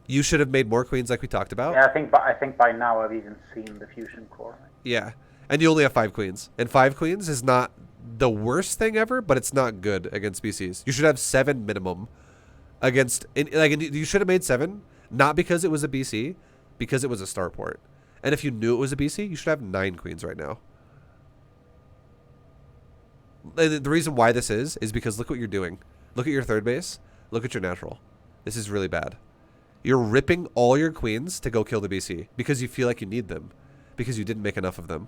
You should have made more queens like we talked about. Yeah, I think by now I've even seen the fusion core. Yeah, and you only have 5 queens. And 5 queens is not the worst thing ever, but it's not good against BCs. You should have 7 minimum against... you should have made 7, not because it was a BC, because it was a starport. And if you knew it was a BC, you should have 9 queens right now. The reason why this is because look what you're doing. Look at your 3rd base. Look at your natural. This is really bad. You're ripping all your queens to go kill the BC because you feel like you need them, because you didn't make enough of them.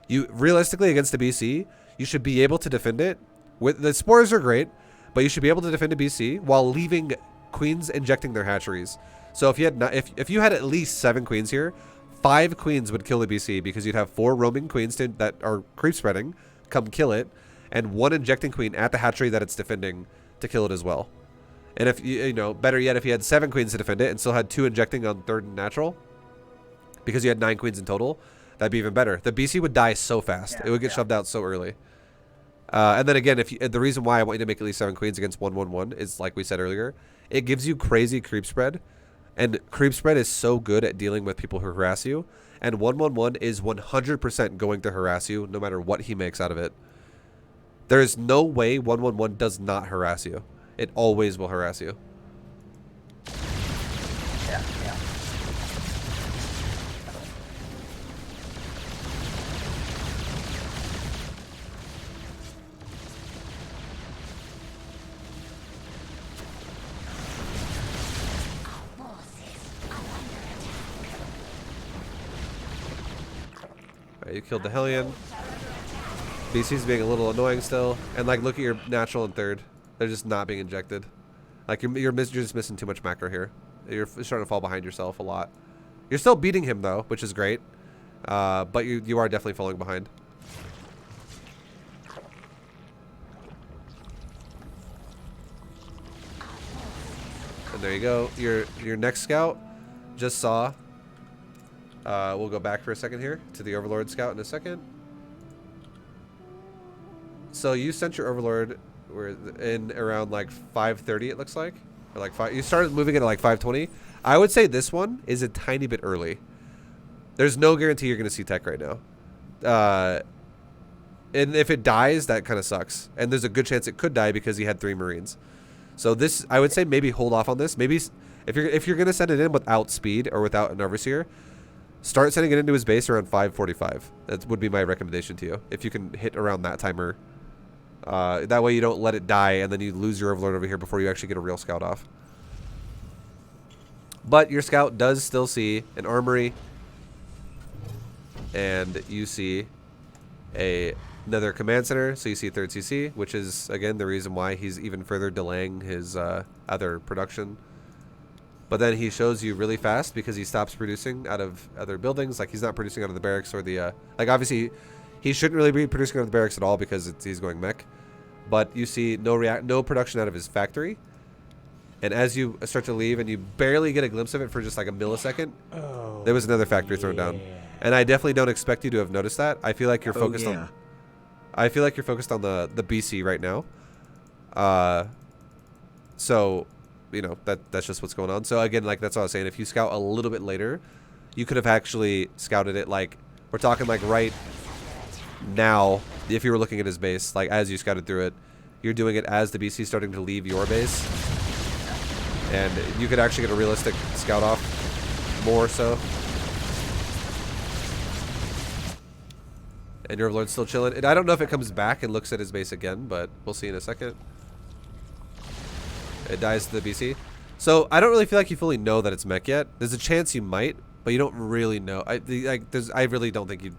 You realistically against the BC, you should be able to defend it. With the spores are great, but you should be able to defend a BC while leaving queens injecting their hatcheries. So if you had if you had at least 7 queens here, 5 queens would kill the BC because you'd have 4 roaming queens that are creep spreading, come kill it. And 1 injecting queen at the hatchery that it's defending to kill it as well. And if better yet, if you had 7 queens to defend it and still had 2 injecting on 3rd and natural, because you had 9 queens in total, that'd be even better. The BC would die so fast; it would get shoved out so early. And then again, the reason why I want you to make at least 7 queens against 1-1-1 is like we said earlier, it gives you crazy creep spread, and creep spread is so good at dealing with people who harass you. And 1-1-1 is 100% going to harass you, no matter what he makes out of it. There is no way 1-1-1 does not harass you. It always will harass you. Yeah. Alright, you killed the Hellion. BC's being a little annoying still, and like look at your natural and 3rd. They're just not being injected. Like you're just missing too much macro here. You're starting to fall behind yourself a lot. You're still beating him though, which is great. But you are definitely falling behind. there you go. Your next scout just saw. We'll go back for a second here to the Overlord scout in a second. So you sent your Overlord. We're in around like 5:30. It looks like, or like 5. You started moving it at like 5:20. I would say this one is a tiny bit early. There's no guarantee you're going to see tech right now. And if it dies, that kind of sucks. And there's a good chance it could die because he had 3 Marines. So this, I would say, maybe hold off on this. Maybe if you're going to send it in without speed or without an overseer, start sending it into his base around 5:45. That would be my recommendation to you. If you can hit around that timer, that way you don't let it die and then you lose your Overlord over here before you actually get a real scout off. But your scout does still see an armory, and you see another command center. So you see 3rd CC, which is again the reason why he's even further delaying his other production. But then he shows you really fast because he stops producing out of other buildings. Like he's not producing out of the barracks or the like obviously he shouldn't really be producing out of the barracks at all because he's going mech. But you see no production out of his factory. And as you start to leave and you barely get a glimpse of it for just like a millisecond, there was another factory thrown down. And I definitely don't expect you to have noticed that. I feel like you're focused on I feel like you're focused on the BC right now. So, you know, that's just what's going on. So again, like that's what I was saying. If you scout a little bit later, you could have actually scouted it like we're talking like right now. If you were looking at his base, like as you scouted through it, you're doing it as the BC is starting to leave your base. And you could actually get a realistic scout off more so. And your Overlord's still chilling. And I don't know if it comes back and looks at his base again, but we'll see in a second. It dies to the BC. So I don't really feel like you fully know that it's mech yet. There's a chance you might, but you don't really know. I really don't think you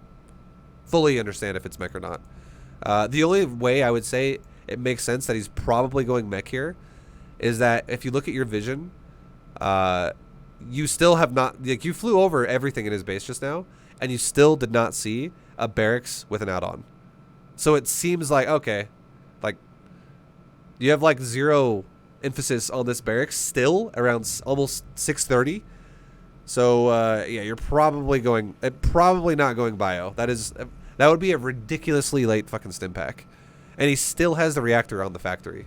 fully understand if it's mech or not. The only way I would say it makes sense that he's probably going mech here is that if you look at your vision, you still have not, like you flew over everything in his base just now, and you still did not see a barracks with an add-on. So it seems like, okay, like you have like 0 emphasis on this barracks still around almost 6:30. So yeah, you're probably not going bio. That would be a ridiculously late fucking stim pack. And he still has the reactor on the factory.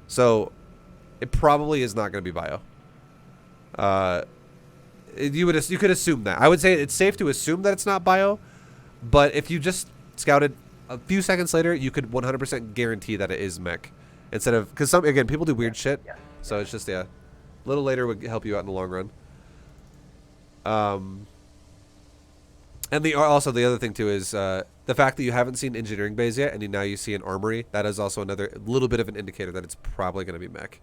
So it probably is not going to be bio. You could assume that. I would say it's safe to assume that it's not bio, but if you just scouted a few seconds later, you could 100% guarantee that it is mech instead of, because again, people do weird shit. So it's just, yeah, a little later would help you out in the long run. And also the other thing too is the fact that you haven't seen engineering bays yet, and now you see an armory. That is also another little bit of an indicator that it's probably going to be mech.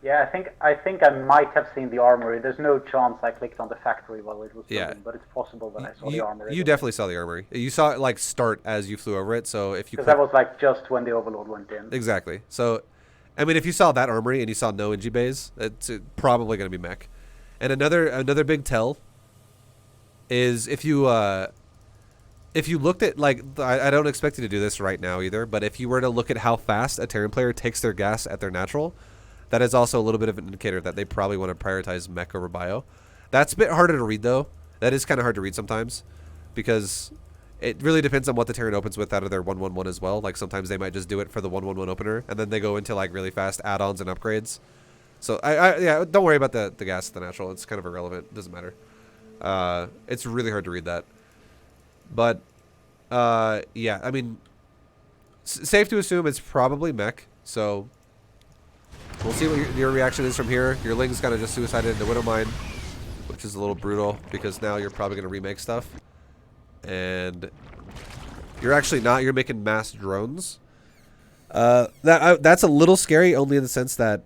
Yeah, I think I might have seen the armory. There's no chance I clicked on the factory while it was building, but it's possible that I saw the armory. You definitely saw the armory. You saw it like start as you flew over it. So if you, because that was like just when the Overlord went in. Exactly. So, I mean, if you saw that armory and you saw no NG bays, it's probably going to be mech. And another big tell is if you looked at, like, I don't expect you to do this right now either, but if you were to look at how fast a Terran player takes their gas at their natural, that is also a little bit of an indicator that they probably want to prioritize mech over bio. That's a bit harder to read, though. That is kind of hard to read sometimes, because it really depends on what the Terran opens with out of their 1-1-1 as well. Like, sometimes they might just do it for the 1-1-1 opener, and then they go into, like, really fast add-ons and upgrades. So, yeah, don't worry about the gas at the natural. It's kind of irrelevant. It doesn't matter. It's really hard to read that. But, yeah, I mean, safe to assume it's probably mech, so we'll see what your reaction is from here. Your Ling's kind of just suicided into Widow Mine, which is a little brutal, because now you're probably going to remake stuff. And you're actually not. You're making mass drones. That's a little scary, only in the sense that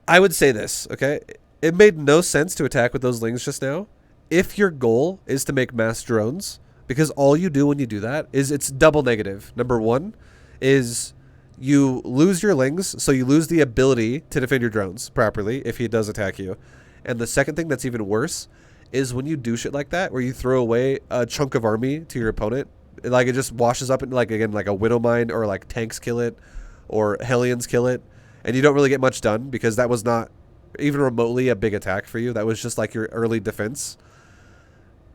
I would say this, okay? It made no sense to attack with those Lings just now if your goal is to make mass drones, because all you do when you do that is it's double negative. Number one is you lose your Lings, so you lose the ability to defend your drones properly if he does attack you. And the second thing that's even worse is when you do shit like that, where you throw away a chunk of army to your opponent, like it just washes up into, like, again, like a Widow Mine, or like tanks kill it, or Hellions kill it, and you don't really get much done because that was not even remotely a big attack for you. That was just like your early defense.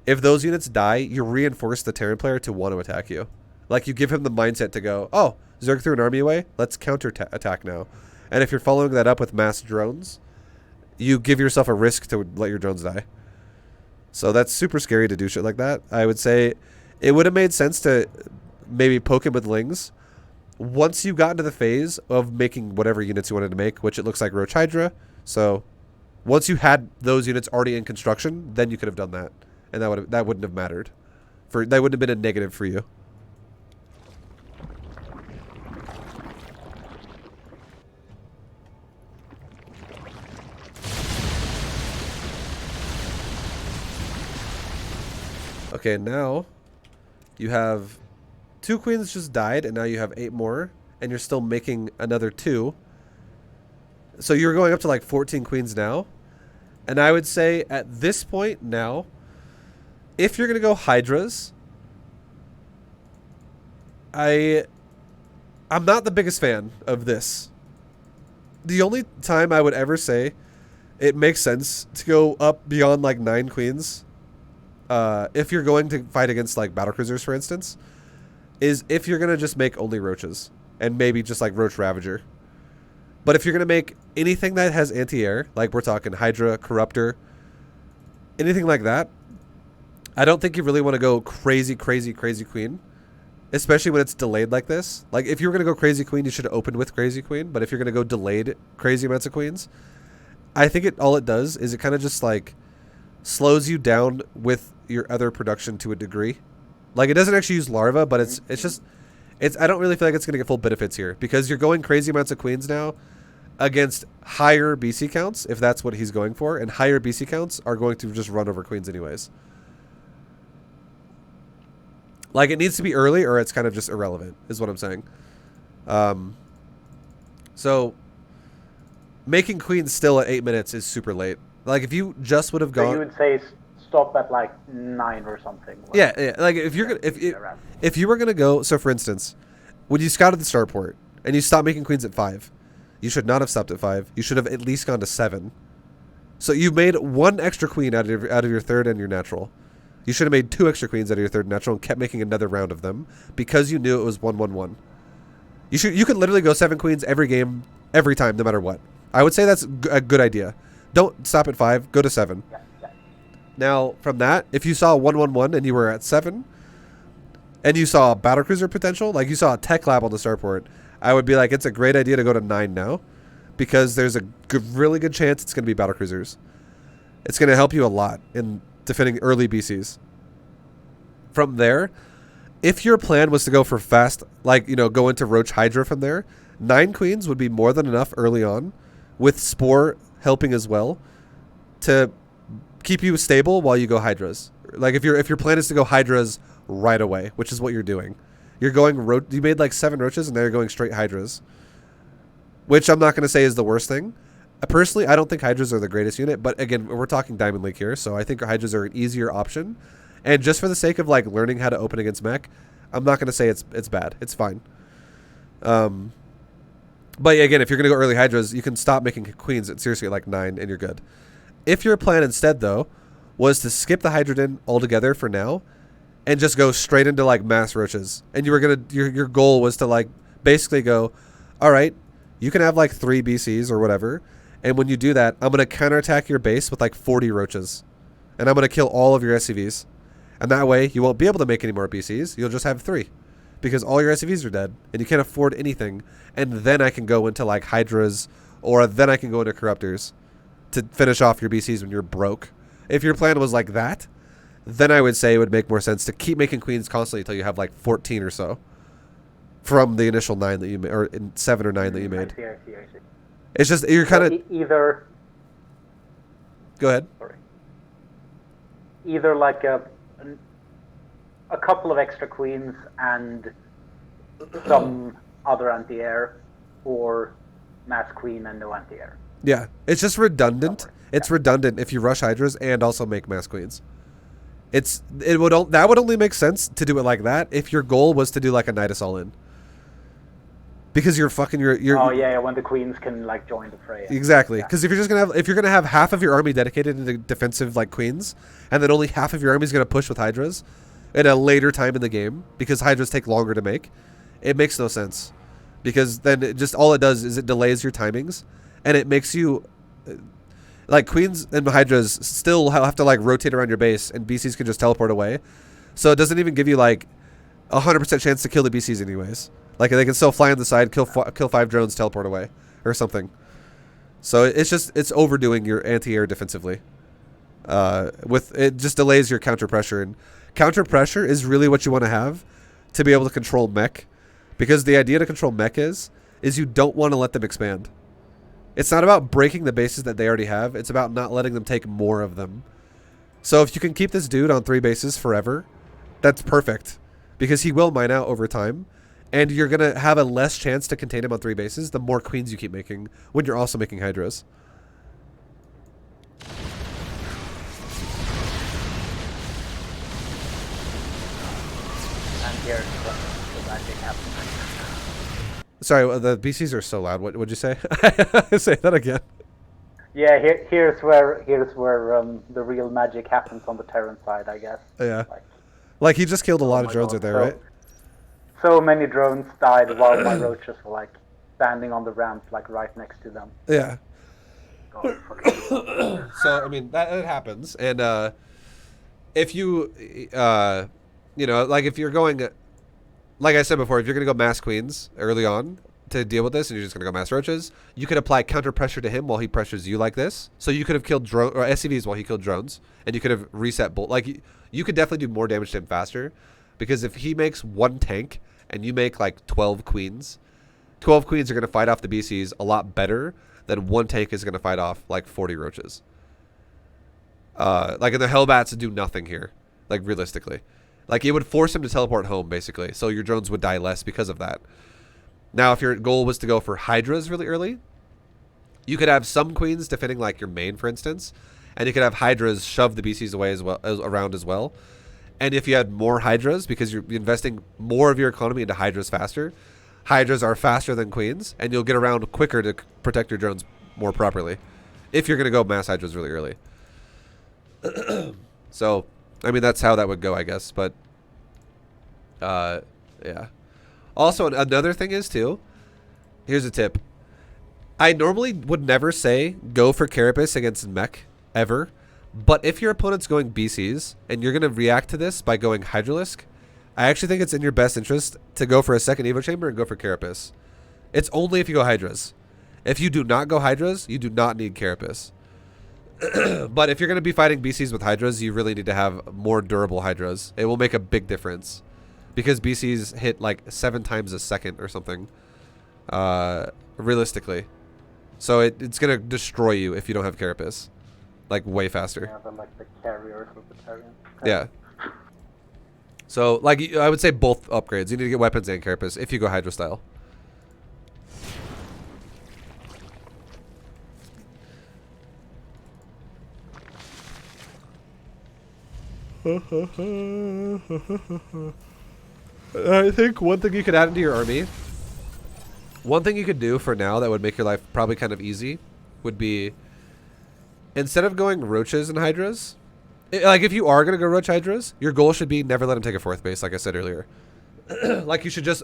If those units die, you reinforce the Terran player to want to attack you. Like, you give him the mindset to go, oh, Zerg threw an army away, let's counter-attack now. And if you're following that up with mass drones, you give yourself a risk to let your drones die. So that's super scary to do shit like that. I would say it would have made sense to maybe poke him with Lings. Once you got into the phase of making whatever units you wanted to make, which it looks like Roach Hydra, so once you had those units already in construction, then you could have done that. And that wouldn't have mattered. That wouldn't have been a negative for you. Okay, now you have 2 queens just died, and now you have 8 more, and you're still making another 2. So you're going up to like 14 queens now. And I would say at this point now, if you're going to go Hydras, I'm not the biggest fan of this. The only time I would ever say it makes sense to go up beyond like 9 queens, if you're going to fight against like battlecruisers, for instance, is if you're going to just make only roaches and maybe just like Roach Ravager. But if you're going to make anything that has anti-air, like we're talking Hydra, Corruptor, anything like that, I don't think you really want to go crazy queen, especially when it's delayed like this. Like, if you were going to go crazy queen, you should have opened with crazy queen. But if you're going to go delayed crazy amounts of queens, I think all it does is it kind of just like slows you down with your other production to a degree. Like, it doesn't actually use larva, but it's I don't really feel like it's going to get full benefits here because you're going crazy amounts of queens now against higher BC counts, if that's what he's going for, and higher BC counts are going to just run over queens anyways. Like, it needs to be early or it's kind of just irrelevant, is what I'm saying. So, making queens still at 8 minutes is super late. Like, if you just would have gone... So you would say stop at, like, 9 or something? Like, yeah. Like, if you're if you were going to go... So, for instance, when you scouted the starport and you stopped making queens at 5, you should not have stopped at 5. You should have at least gone to 7. So, you made 1 extra queen out of your third and your natural. You should have made 2 extra queens out of your third natural and kept making another round of them because you knew it was 1-1-1. You could literally go 7 queens every game, every time, no matter what. I would say that's a good idea. Don't stop at 5. Go to 7. Now, from that, if you saw 1-1-1 and you were at 7, and you saw battlecruiser potential, like you saw a tech lab on the starport, I would be like, it's a great idea to go to 9 now because there's a really good chance it's going to be battlecruisers. It's going to help you a lot in defending early BCs. From there, if your plan was to go for fast, like, you know, go into Roach Hydra from there, 9 queens would be more than enough early on, with Spore helping as well, to keep you stable while you go Hydras. Like, if your plan is to go Hydras right away, which is what you're doing. You're going, you made like 7 Roaches and now you're going straight Hydras. Which I'm not going to say is the worst thing. Personally, I don't think Hydras are the greatest unit, but again, we're talking Diamond League here, so I think Hydras are an easier option. And just for the sake of like learning how to open against Mech, I'm not going to say it's bad. It's fine. But again, if you're going to go early Hydras, you can stop making queens at seriously like 9 and you're good. If your plan instead, though, was to skip the Hydrogen altogether for now and just go straight into like mass roaches, and you were going to your goal was to like basically go, all right, you can have like 3 BCs or whatever. And when you do that, I'm going to counterattack your base with like 40 roaches. And I'm going to kill all of your SCVs. And that way, you won't be able to make any more BCs. You'll just have 3. Because all your SCVs are dead. And you can't afford anything. And then I can go into like Hydras. Or then I can go into Corruptors. To finish off your BCs when you're broke. If your plan was like that, then I would say it would make more sense to keep making queens constantly until you have like 14 or so. From the initial 9 that you made. Or 7 or 9 that you made. I see. It's just, you're kind of... Either... Go ahead. Sorry. Either like a couple of extra queens and some other anti-air, or mass queen and no anti-air. Yeah, it's just redundant. It's redundant if you rush Hydras and also make mass queens. That would only make sense to do it like that if your goal was to do like a Nidus all-in. because you're fucking you're Oh yeah, when the queens can like join the fray. exactly. Yeah. Because if you're gonna have half of your army dedicated to the defensive like queens, and then only half of your army is gonna push with hydras at a later time in the game because hydras take longer to make, it makes no sense. Because then all it does is it delays your timings, and it makes you like queens and hydras still have to like rotate around your base, and BCs can just teleport away. So it doesn't even give you like 100% chance to kill the BCs anyways. Like they can still fly on the side, kill 5 drones, teleport away or something. So it's overdoing your anti-air defensively. With it just delays your counter pressure, and counter pressure is really what you want to have to be able to control mech, because the idea to control mech is you don't want to let them expand. It's not about breaking the bases that they already have. It's about not letting them take more of them. So if you can keep this dude on 3 bases forever, that's perfect, because he will mine out over time, and you're going to have a less chance to contain him on 3 bases the more queens you keep making when you're also making hydras. And here's the magic happens. Sorry, the BCs are so loud. What would you say? Say that again. Yeah, here's where the real magic happens on the Terran side, I guess. Yeah. Like he just killed a lot of drones God. out there, right? So many drones died while my roaches were like standing on the ramp, like right next to them. Yeah. God, fucking So I mean that happens, and if you like if you're going, like I said before, if you're gonna go mass queens early on to deal with this, and you're just gonna go mass roaches, you could apply counter pressure to him while he pressures you like this. So you could have killed drone or SCVs while he killed drones, and you could have reset bolt. Like you could definitely do more damage to him faster, because if he makes 1 tank and you make like 12 queens, 12 queens are gonna fight off the BCs a lot better than 1 tank is gonna fight off like 40 roaches. Like the Hellbats do nothing here, like realistically. Like it would force him to teleport home basically, so your drones would die less because of that. Now, if your goal was to go for hydras really early, you could have some queens defending like your main, for instance, and you could have hydras shove the BCs away around as well. And if you had more hydras, because you're investing more of your economy into hydras faster, hydras are faster than queens, and you'll get around quicker to protect your drones more properly if you're going to go mass hydras really early. So, I mean, that's how that would go, I guess. But, yeah. Also, another thing is, too, here's a tip. I normally would never say go for Carapace against Mech, ever. But if your opponent's going BCs, and you're going to react to this by going Hydralisk, I actually think it's in your best interest to go for a second Evo Chamber and go for Carapace. It's only if you go Hydras. If you do not go Hydras, you do not need Carapace. But if you're going to be fighting BCs with Hydras, you really need to have more durable Hydras. It will make a big difference, because BCs hit like 7 times a second or something, realistically. So it's going to destroy you if you don't have Carapace, like way faster. Yeah, but like the carriers of the Terran. Yeah. So like I would say both upgrades. You need to get weapons and Carapace if you go Hydra style. I think one thing you could add into your army, one thing you could do for now that would make your life probably kind of easy, would be, instead of going roaches and hydras, like if you are going to go roach hydras, your goal should be never let him take a 4th base, like I said earlier. Like you should just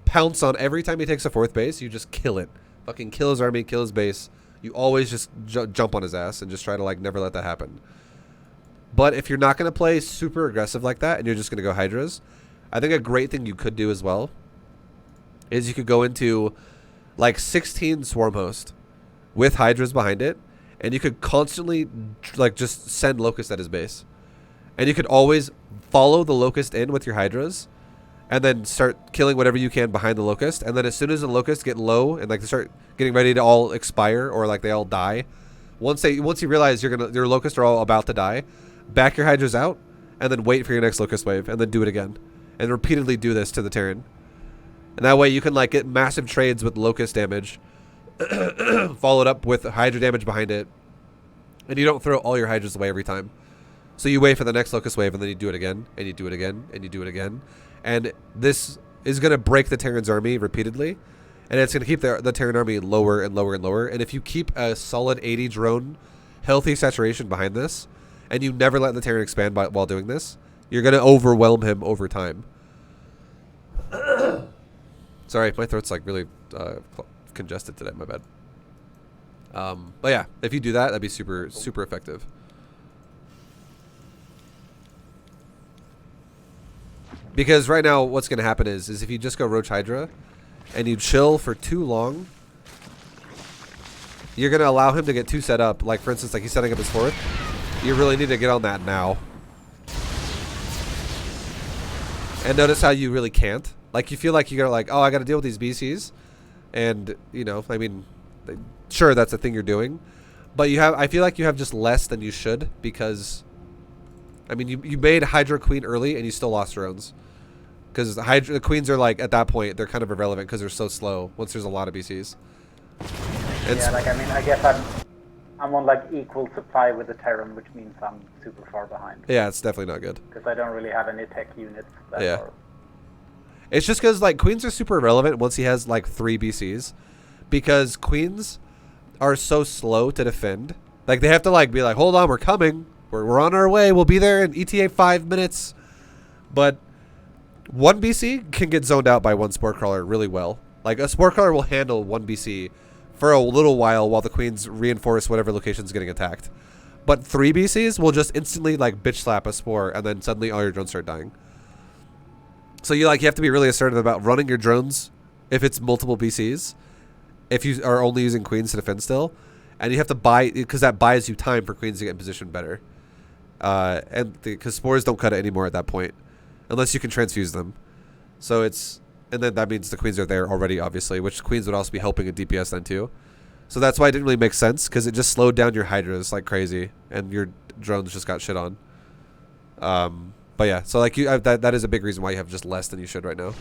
pounce on every time he takes a 4th base, you just kill it. Fucking kill his army, kill his base. You always just jump on his ass and just try to like never let that happen. But if you're not going to play super aggressive like that and you're just going to go hydras, I think a great thing you could do as well is you could go into like 16 Swarmhost with hydras behind it, and you could constantly like just send Locust at his base. And you could always follow the Locust in with your hydras and then start killing whatever you can behind the Locust. And then as soon as the Locusts get low and like they start getting ready to all expire or like they all die, once you realize your Locusts are all about to die, back your hydras out and then wait for your next Locust wave and then do it again. And repeatedly do this to the Terran. And that way you can like get massive trades with Locust damage followed up with Hydra damage behind it. And you don't throw all your hydras away every time. So you wait for the next Locust wave and then you do it again and you do it again and you do it again. And this is going to break the Terran's army repeatedly. And it's going to keep the Terran army lower and lower and lower. And if you keep a solid 80 drone healthy saturation behind this, and you never let the Terran expand while doing this, you're going to overwhelm him over time. Sorry, my throat's like really congested today. My bad. But yeah, if you do that, that'd be super, super effective. Because right now, what's going to happen is if you just go Roach Hydra and you chill for too long, you're going to allow him to get too set up. Like, for instance, like he's setting up his 4th. You really need to get on that now. And notice how you really can't. Like, you feel like you got to like, oh, I got to deal with these BCs. And, you know, I mean, sure, that's the thing you're doing. But you have, I feel like you have just less than you should because, I mean, you made Hydra Queen early and you still lost drones. Because the Queens are like, at that point, they're kind of irrelevant because they're so slow once there's a lot of BCs. Yeah, like, I mean, I guess I'm on like equal supply with the Terran, which means I'm super far behind. Yeah, it's definitely not good. Because I don't really have any tech units that are... It's just because like Queens are super irrelevant once he has like 3 BCs. Because Queens are so slow to defend. Like, they have to like be like, hold on, we're coming. We're on our way. We'll be there in ETA 5 minutes. But 1 BC can get zoned out by 1 Spore Crawler really well. Like, a Spore Crawler will handle 1 BC for a little while the Queens reinforce whatever location's getting attacked. But 3 BCs will just instantly like bitch slap a Spore and then suddenly all your drones start dying. So you have to be really assertive about running your drones if it's multiple BCs. If you are only using Queens to defend still. And you have to buy, because that buys you time for Queens to get in position better. And because Spores don't cut it anymore at that point. Unless you can transfuse them. So it's, and then that means the Queens are there already, obviously. Which Queens would also be helping in DPS then too. So that's why it didn't really make sense. Because it just slowed down your Hydras like crazy. And your drones just got shit on. But yeah, so like that is a big reason why you have just less than you should right now.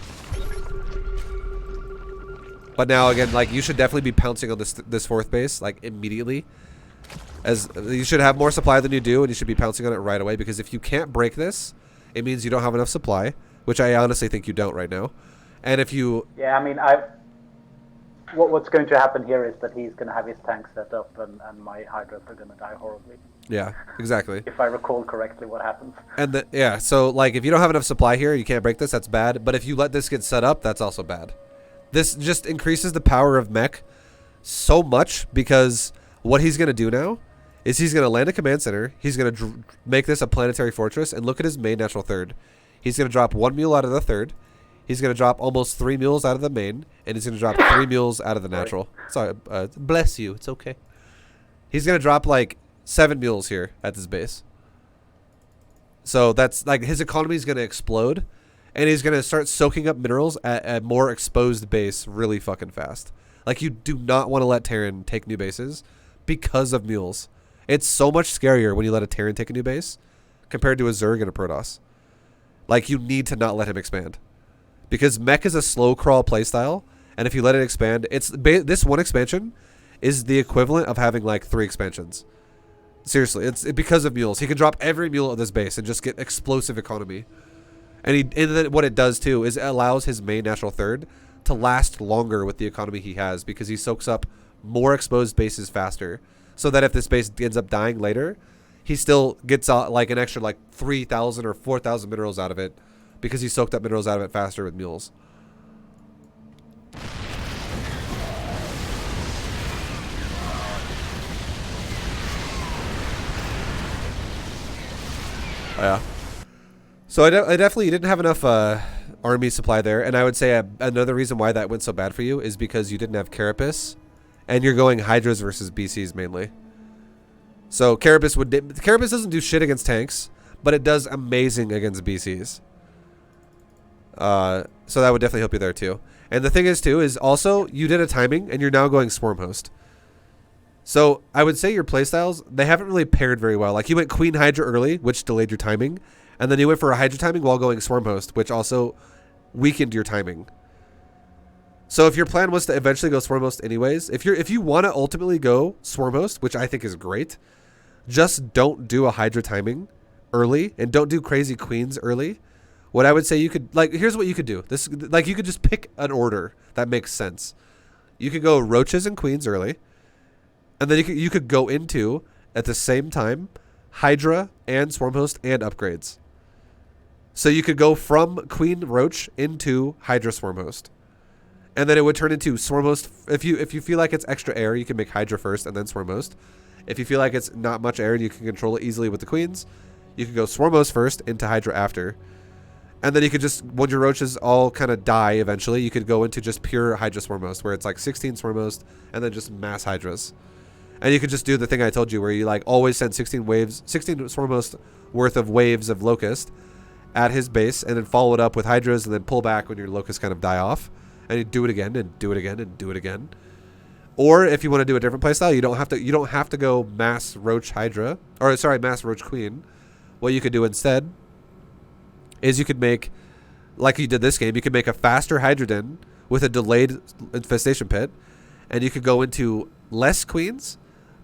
But now again, like you should definitely be pouncing on this 4th base like immediately. As you should have more supply than you do, and you should be pouncing on it right away. Because if you can't break this, it means you don't have enough supply, which I honestly think you don't right now. And if you, yeah, I mean, what's going to happen here is that he's going to have his tank set up, and my Hydras are going to die horribly. yeah, exactly. If I recall correctly, what happens. And yeah, so like if you don't have enough supply here, you can't break this. That's bad. But if you let this get set up, that's also bad. This just increases the power of Mech so much because what he's going to do now is he's going to land a command center. He's going to make this a planetary fortress, and look at his main natural 3rd. He's going to drop 1 mule out of the 3rd. He's going to drop almost 3 mules out of the main, and he's going to drop 3 mules out of the natural. Sorry, bless you. It's okay. He's going to drop like 7 mules here at this base. So that's like his economy is going to explode, and he's going to start soaking up minerals at a more exposed base really fucking fast. Like, you do not want to let Terran take new bases because of mules. It's so much scarier when you let a Terran take a new base compared to a Zerg and a Protoss. Like, you need to not let him expand. Because Mech is a slow crawl playstyle, and if you let it expand, this one expansion is the equivalent of having like 3 expansions. Seriously, it's because of mules. He can drop every mule at this base and just get explosive economy. And then what it does too is it allows his main natural 3rd to last longer with the economy he has, because he soaks up more exposed bases faster. So that if this base ends up dying later, he still gets like an extra like 3,000 or 4,000 minerals out of it, because he soaked up minerals out of it faster with mules. Oh, yeah. So I definitely didn't have enough army supply there, and I would say another reason why that went so bad for you is because you didn't have Carapace, and you're going Hydras versus BCs mainly. So Carapace doesn't do shit against tanks, but it does amazing against BCs. So that would definitely help you there too. And the thing is too is also you did a timing, and you're now going Swarmhost. So I would say your playstyles, they haven't really paired very well. Like, you went Queen Hydra early, which delayed your timing, and then you went for a Hydra timing while going Swarmhost, which also weakened your timing. So if your plan was to eventually go Swarmhost anyways, if you want to ultimately go Swarmhost, which I think is great, just don't do a Hydra timing early, and don't do crazy Queens early. What I would say you could, like, here's what you could do. You could just pick an order that makes sense. You could go roaches and queens early, and then you could go into at the same time Hydra and Swarmhost and upgrades. So you could go from Queen Roach into Hydra Swarmhost. And then it would turn into Swarmhost. If you feel like it's extra air, you can make Hydra first and then Swarmhost. If you feel like it's not much air and you can control it easily with the queens, you can go Swarmhost first into Hydra after. And then you could just, when your roaches all kind of die eventually, you could go into just pure Hydra Swarmhost, where it's like 16 Swarmhost and then just mass Hydras. And you could just do the thing I told you, where you like always send 16 Swarmhost worth of waves of Locust at his base, and then follow it up with Hydras, and then pull back when your Locusts kind of die off, and you do it again and do it again and do it again. Or if you want to do a different playstyle, you don't have to go mass Roach Hydra, or sorry, mass Roach Queen. What you could do instead is you could make, like you did this game, you could make a faster Hydra Den with a delayed infestation pit, and you could go into less queens,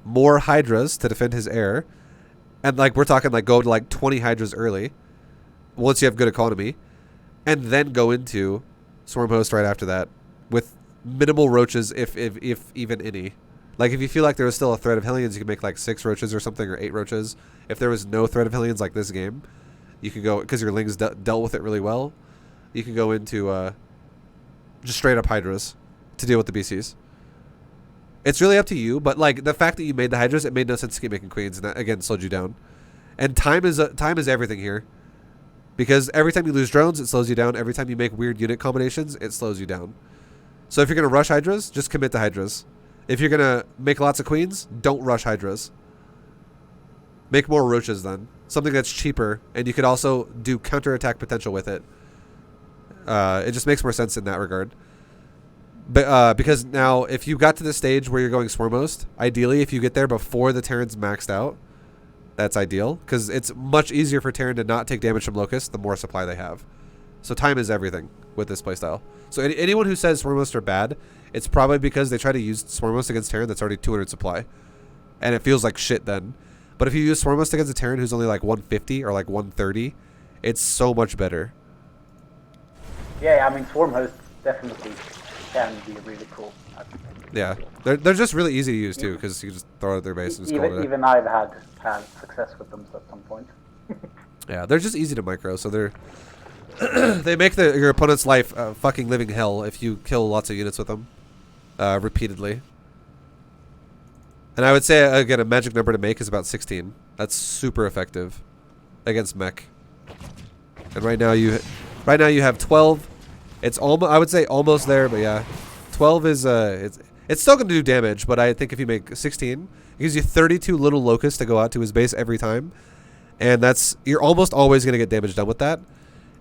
more Hydras to defend his air, and like we're talking like go to like 20 Hydras early once you have good economy, and then go into Swarmhost right after that with minimal roaches, if even any. Like if you feel like there was still a threat of Hellions, you could make like 6 roaches or something, or 8 roaches. If there was no threat of Hellions like this game, you could go, because your Ling's dealt with it really well, you can go into just straight up Hydras to deal with the BCs. It's really up to you, but like the fact that you made the Hydras, it made no sense to keep making queens, and that again slowed you down. And time is everything here, because every time you lose drones, it slows you down. Every time you make weird unit combinations, it slows you down. So if you're gonna rush Hydras, just commit to Hydras. If you're gonna make lots of queens, don't rush Hydras. Make more roaches then, something that's cheaper, and you could also do counterattack potential with it. It just makes more sense in that regard. But because now, if you got to the stage where you're going Swarmhost, ideally, if you get there before the Terran's maxed out, that's ideal, because it's much easier for Terran to not take damage from Locust the more supply they have. So time is everything with this playstyle. So anyone who says Swarmhost are bad, it's probably because they try to use Swarmhost against Terran that's already 200 supply, and it feels like shit then. But if you use Swarmhost against a Terran who's only like 150 or like 130, it's so much better. Yeah, I mean Swarmhost definitely can be really cool. Yeah, they're just really easy to use too, because you just throw it at their base and just call it. Even I've had success with them at some point. Yeah, they're just easy to micro, so they're they make your opponent's life fucking living hell if you kill lots of units with them repeatedly. And I would say again, a magic number to make is about 16. That's super effective against Mech. And right now you have 12. It's almost, I would say almost there, but yeah, 12 is it's still going to do damage. But I think if you make 16, it gives you 32 little locusts to go out to his base every time, and you're almost always going to get damage done with that.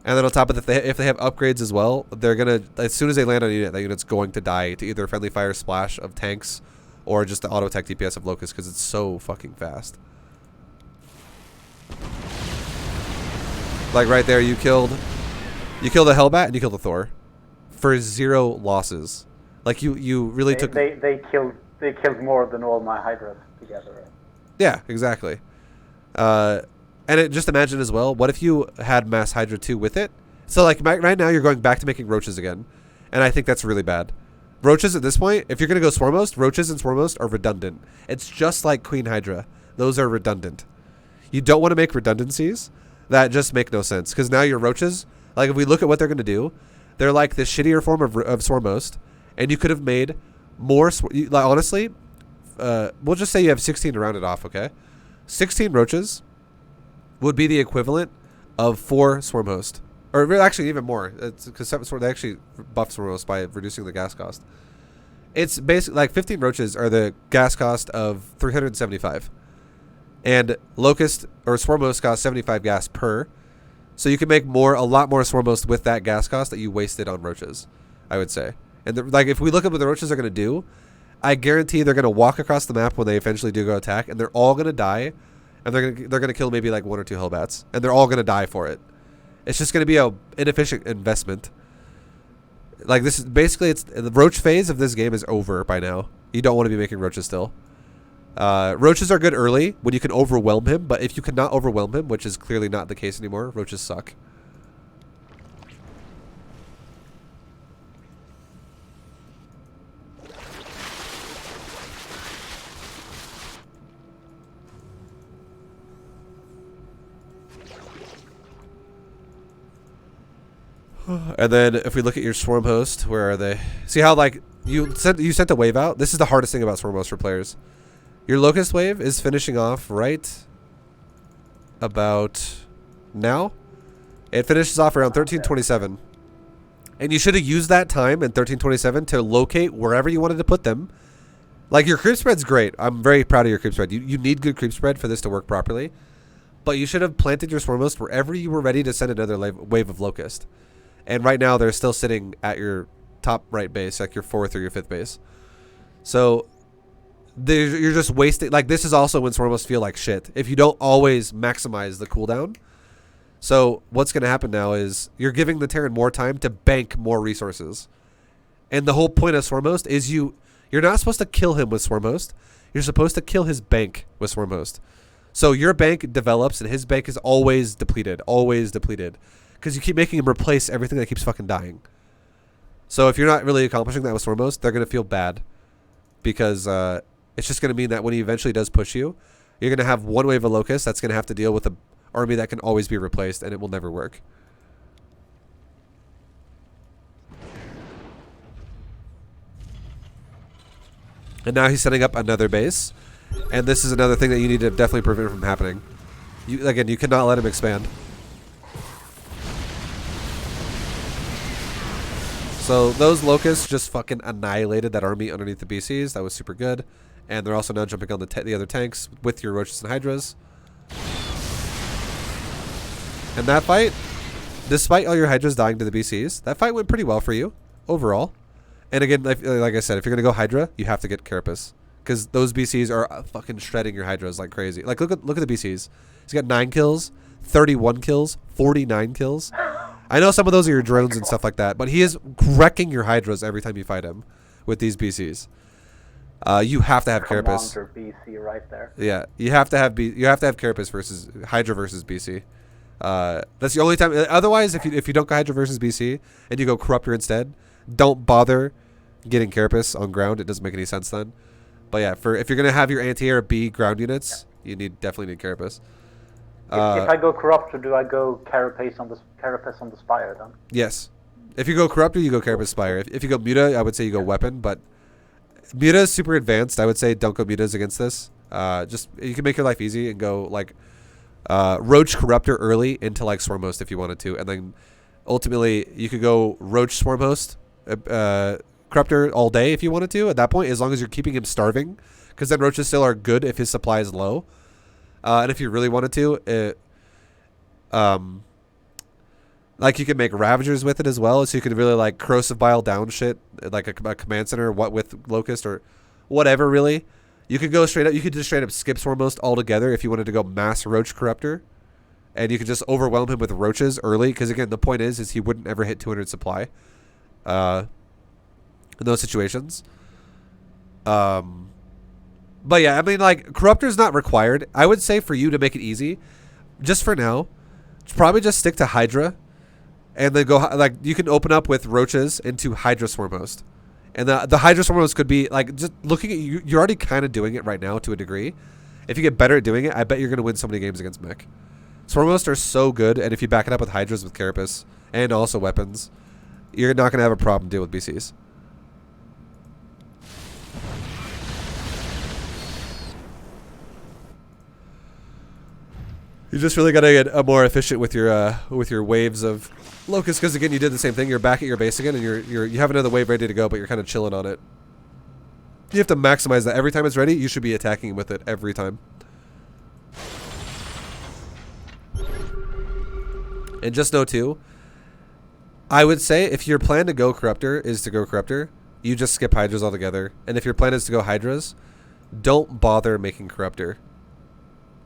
And then on top of that, if they have upgrades as well, they're gonna, as soon as they land on a unit, that unit's going to die to either friendly fire splash of tanks or just the auto attack DPS of Locust, because it's so fucking fast. Like right there, you killed the Hellbat and you killed the Thor for 0 losses. Like you really took. They killed more than all my Hydras together. Right? Yeah, exactly. And just imagine as well, what if you had mass Hydra 2 with it? So like right now you're going back to making roaches again, and I think that's really bad. Roaches at this point, if you're going to go Swarmhost, roaches and Swarmhost are redundant. It's just like Queen Hydra. Those are redundant. You don't want to make redundancies that just make no sense, because now your roaches, like if we look at what they're going to do, they're like the shittier form of Swarmhost, and you could have made more, like honestly, we'll just say you have 16 to round it off, okay? 16 roaches would be the equivalent of 4 Swarmhost. Or actually even more. It's because they actually buff Swarmhost by reducing the gas cost. It's basically like 15 roaches are the gas cost of 375. And Locust or Swarmhost cost 75 gas per. So you can make a lot more Swarmhost with that gas cost that you wasted on roaches, I would say. And like if we look at what the roaches are going to do, I guarantee they're going to walk across the map when they eventually do go attack, and they're all going to die. And they're gonna kill maybe like 1 or 2 Hellbats, and they're all gonna die for it. It's just gonna be a inefficient investment. Like this is basically, the roach phase of this game is over by now. You don't want to be making roaches still. Roaches are good early when you can overwhelm him, but if you cannot overwhelm him, which is clearly not the case anymore, roaches suck. And then if we look at your Swarmhost, where are they? See how like you sent a wave out? This is the hardest thing about Swarmhost for players. Your Locust wave is finishing off right about now. It finishes off around 1327. And you should have used that time in 1327 to locate wherever you wanted to put them. Like, your creep spread's great. I'm very proud of your creep spread. You need good creep spread for this to work properly. But you should have planted your Swarmhost wherever you were ready to send another wave of Locust. And right now, they're still sitting at your top right base, like your 4th or your 5th base. So you're just wasting. Like, this is also when Swarmhosts feel like shit, if you don't always maximize the cooldown. So what's going to happen now is you're giving the Terran more time to bank more resources. And the whole point of Swarmhost is you're not supposed to kill him with Swarmhost. You're supposed to kill his bank with Swarmhost. So your bank develops and his bank is always depleted. Because you keep making him replace everything that keeps fucking dying. So if you're not really accomplishing that with Swarmhost, they're going to feel bad. Because it's just going to mean that when he eventually does push you, you're going to have one wave of Locust that's going to have to deal with an army that can always be replaced, and it will never work. And now he's setting up another base. And this is another thing that you need to definitely prevent from happening. Again, you cannot let him expand. So those Locusts just fucking annihilated that army underneath the BCs. That was super good. And they're also now jumping on the other tanks with your Roaches and Hydras. And that fight, despite all your Hydras dying to the BCs, that fight went pretty well for you overall. And again, like I said, if you're going to go Hydra, you have to get Carapace. Because those BCs are fucking shredding your Hydras like crazy. Like, look at the BCs. He's got 9 kills, 31 kills, 49 kills. I know some of those are your drones and stuff like that, but he is wrecking your Hydras every time you fight him with these BCs. You have to have Carapace. BC right there. Yeah, you have to have Carapace versus Hydra versus BC. That's the only time. Otherwise, if you don't go Hydra versus BC and you go Corruptor instead, don't bother getting Carapace on ground. It doesn't make any sense then. But yeah, if you're gonna have your anti-air B ground units, you definitely need Carapace. If I go Corruptor, do I go Carapace on the Spire then? Yes. If you go Corruptor, you go Carapace Spire. If you go Muta, I would say you go Weapon, but Muta is super advanced. I would say don't go Mutas against this. Just you can make your life easy and go like Roach Corruptor early into like Swarmhost if you wanted to, and then ultimately you could go Roach Swarmhost, Corruptor all day if you wanted to. At that point, as long as you're keeping him starving, because then Roaches still are good if his supply is low. And if you really wanted to, like you can make Ravagers with it as well, so you can really like Corrosive Bile down shit, like a command center, what with Locust or whatever. Really, you could go straight up. You could just straight up skip Swarmhost altogether if you wanted to go mass Roach Corruptor, and you could just overwhelm him with Roaches early. Because again, the point is he wouldn't ever hit 200 supply, in those situations. But yeah, I mean, like, Corruptor's not required. I would say for you to make it easy, just for now, probably just stick to Hydra. And then go, like, you can open up with Roaches into Hydra Swarmhost. And the Hydra Swarmhost could be, like, just looking at you. You're already kind of doing it right now to a degree. If you get better at doing it, I bet you're going to win so many games against Mech. Swarmhost are so good, and if you back it up with Hydras with Carapace, and also weapons, you're not going to have a problem dealing with BCs. You just really gotta get more efficient with your waves of Locust, because again, you did the same thing. You're back at your base again, and you have another wave ready to go, but you're kind of chilling on it. You have to maximize that. Every time it's ready, you should be attacking with it every time. And just know too, I would say if your plan to go Corruptor is to go Corruptor, you just skip Hydras altogether. And if your plan is to go Hydras, don't bother making Corruptor.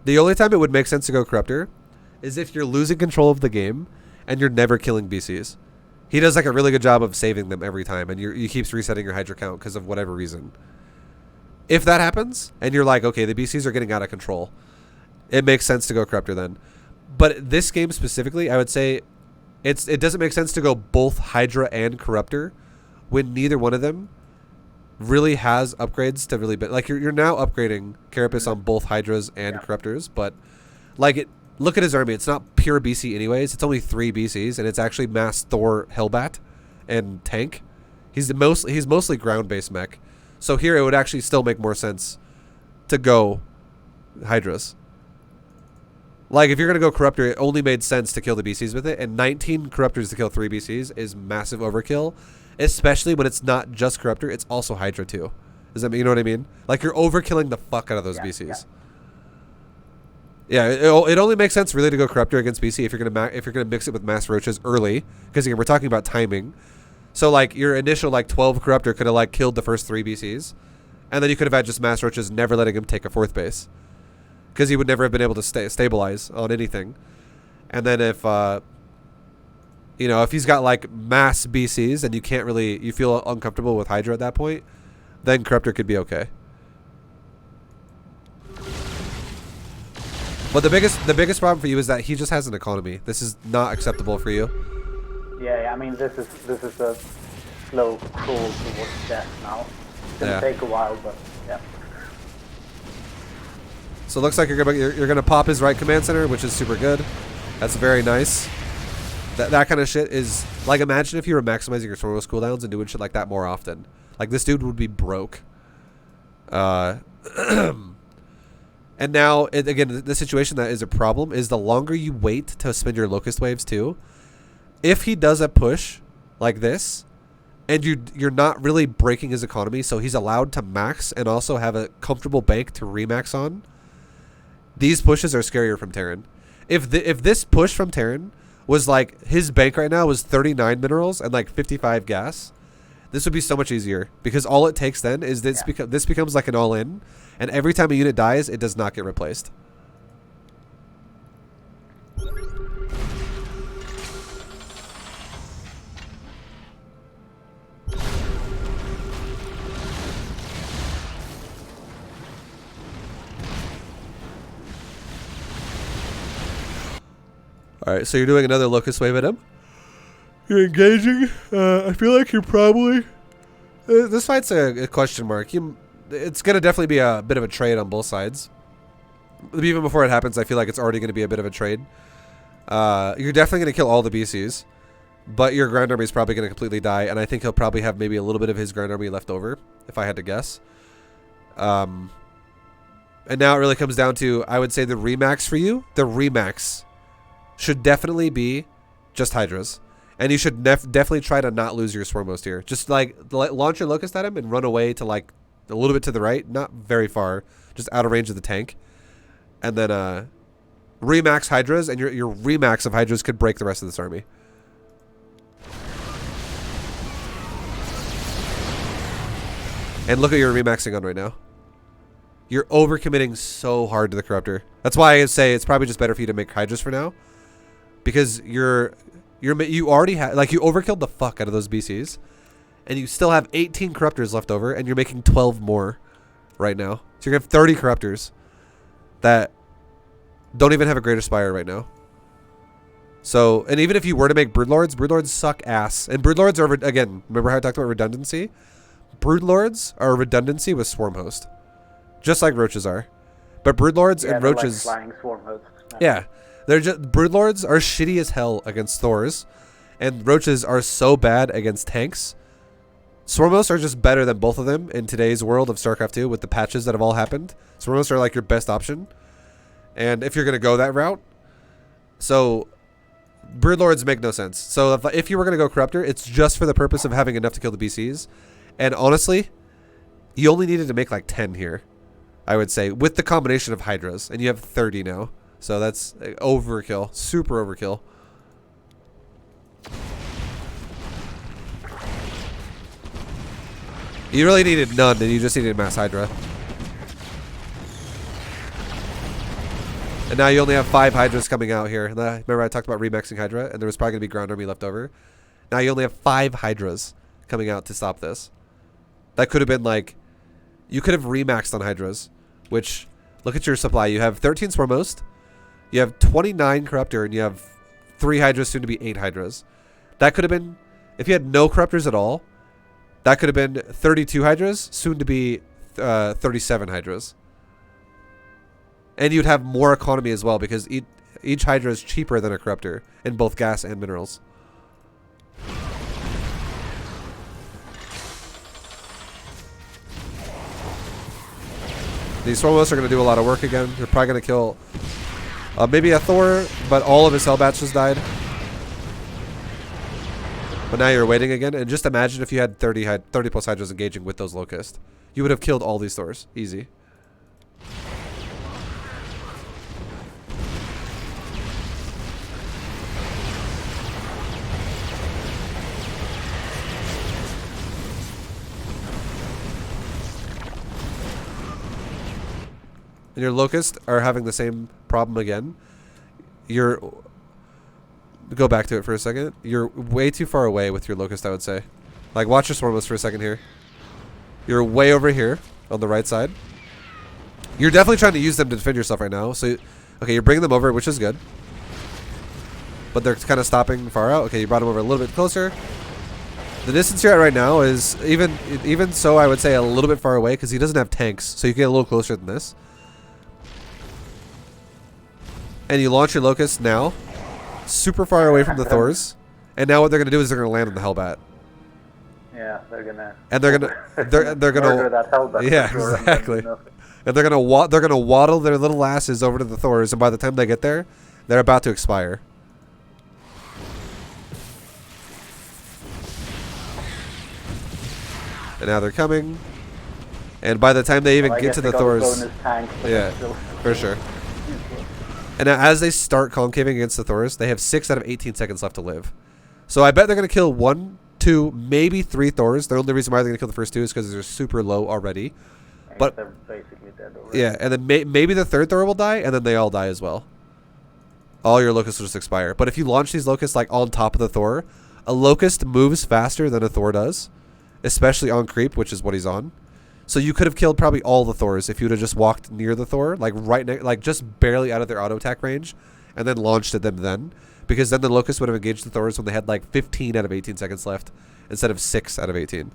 The only time it would make sense to go Corruptor is if you're losing control of the game and you're never killing BCs. He does like a really good job of saving them every time, and he keeps resetting your Hydra count because of whatever reason. If that happens, and you're like, okay, the BCs are getting out of control, it makes sense to go Corruptor then. But this game specifically, I would say it doesn't make sense to go both Hydra and Corruptor when neither one of them really has upgrades to really like you're now upgrading Carapace on both Hydras and Corruptors, but like look at his army. It's not pure BC anyways. It's only 3 BCs, and it's actually mass Thor Hellbat and tank. He's mostly ground-based mech. So here it would actually still make more sense to go Hydras. Like, if you're going to go Corruptor, it only made sense to kill the BCs with it, and 19 Corruptors to kill 3 BCs is massive overkill, especially when it's not just Corruptor, it's also Hydra too. Does that mean, you know what I mean? Like, you're overkilling the fuck out of those BCs. Yeah, it only makes sense really to go Corruptor against BC if you're gonna mix it with mass roaches early, because again, we're talking about timing. So like your initial like 12 Corruptor could have like killed the first 3 BCs, and then you could have had just mass roaches, never letting him take a 4th base, because he would never have been able to stabilize on anything. And then if you know, if he's got like mass BCs and you feel uncomfortable with Hydra at that point, then Corruptor could be okay. But the biggest problem for you is that he just has an economy. This is not acceptable for you. Yeah, I mean, this is a slow crawl towards death now. It's gonna take a while, but yeah. So it looks like you're gonna pop his right command center, which is super good. That's very nice. That kind of shit is like, imagine if you were maximizing your Swarmhost cooldowns and doing shit like that more often. Like, this dude would be broke. And now, again, the situation that is a problem is the longer you wait to spend your Locust Waves too, if he does a push like this, and you're not really breaking his economy, so he's allowed to max and also have a comfortable bank to remax on, these pushes are scarier from Terran. If this push from Terran was like, his bank right now was 39 minerals and like 55 gas, this would be so much easier, because all it takes then is this becomes like an all-in, and every time a unit dies, it does not get replaced. Alright, so you're doing another Locust Wave at him. You're engaging. I feel like you're probably... this fight's a question mark. It's going to definitely be a bit of a trade on both sides. Even before it happens, I feel like it's already going to be a bit of a trade. You're definitely going to kill all the BCs, but your ground army is probably going to completely die, and I think he'll probably have maybe a little bit of his ground army left over, if I had to guess. And now it really comes down to, I would say, the remax for you. The remax should definitely be just Hydras. And you should definitely try to not lose your Swarmhost here. Just like launch your Locust at him and run away to like a little bit to the right, not very far, just out of range of the tank. And then remax Hydras, and your remax of Hydras could break the rest of this army. And look at your remaxing on right now. You're overcommitting so hard to the Corruptor. That's why I say it's probably just better for you to make Hydras for now, because you already have, like, you overkilled the fuck out of those BCs, and you still have 18 Corruptors left over, and you're making 12 more right now. So you're gonna have 30 Corruptors that don't even have a Greater Spire right now. So, and even if you were to make Broodlords suck ass. And Broodlords are, again, remember how I talked about redundancy? Broodlords are a redundancy with Swarmhost, just like Roaches are. But Broodlords and Roaches, like flying Swarmhosts. yeah, they're just, Broodlords are shitty as hell against Thors, and Roaches are so bad against tanks. Swarmhosts are just better than both of them in today's world of StarCraft 2 with the patches that have all happened. Swarmhosts are like your best option, and if you're gonna go that route, so Broodlords make no sense. So if you were gonna go Corruptor, it's just for the purpose of having enough to kill the BCs. And honestly, you only needed to make like 10 here, I would say, with the combination of Hydras, and you have 30 now. So that's overkill, super overkill. You really needed none, and you just needed mass Hydra. And now you only have 5 Hydras coming out here. Remember I talked about remaxing Hydra, and there was probably going to be ground army left over. Now you only have 5 Hydras coming out to stop this. That could have been like, you could have remaxed on Hydras, which, look at your supply. You have 13 Swarmhost, you have 29 Corruptor, and you have 3 Hydras, soon to be 8 Hydras. That could have been, if you had no Corruptors at all, that could have been 32 Hydras, soon to be 37 Hydras. And you'd have more economy as well, because each Hydra is cheaper than a Corruptor in both gas and minerals. These Swarmhosts are going to do a lot of work again. They're probably going to kill maybe a Thor, but all of his Hellbats just died. But now you're waiting again, and just imagine if you had 30 plus Hydras engaging with those Locusts. You would have killed all these Thors. Easy. And your Locusts are having the same problem again. Go back to it for a second. You're way too far away with your Locust, I would say. Like, watch your Swarmhost for a second here. You're way over here on the right side. You're definitely trying to use them to defend yourself right now. So, okay, you're bringing them over, which is good. But they're kind of stopping far out. Okay, you brought them over a little bit closer. The distance you're at right now is even so, I would say a little bit far away because he doesn't have tanks. So you can get a little closer than this. And you launch your Locust now. Super far away from the Thors. And now what they're going to do is they're going to land on the Hellbat. Yeah, they're gonna. And they're gonna murder that Hellbat. Yeah, sure, exactly. And they're gonna waddle their little asses over to the Thors, and by the time they get there, they're about to expire. And now they're coming. And by the time they even get to the Thors, yeah, for sure. And now as they start concaving against the Thors, they have 6 out of 18 seconds left to live. So I bet they're gonna kill 1, 2, maybe 3 Thors. The only reason why they're going to kill the first 2 is because they're super low already. But they're basically dead already. Yeah, and then maybe the 3rd Thor will die, and then they all die as well. All your Locusts will just expire. But if you launch these Locusts like on top of the Thor, a Locust moves faster than a Thor does, especially on creep, which is what he's on. So you could have killed probably all the Thors if you would have just walked near the Thor, like like just barely out of their auto attack range, and then launched at them then. Because then the Locusts would have engaged the Thors when they had like 15 out of 18 seconds left instead of 6 out of 18.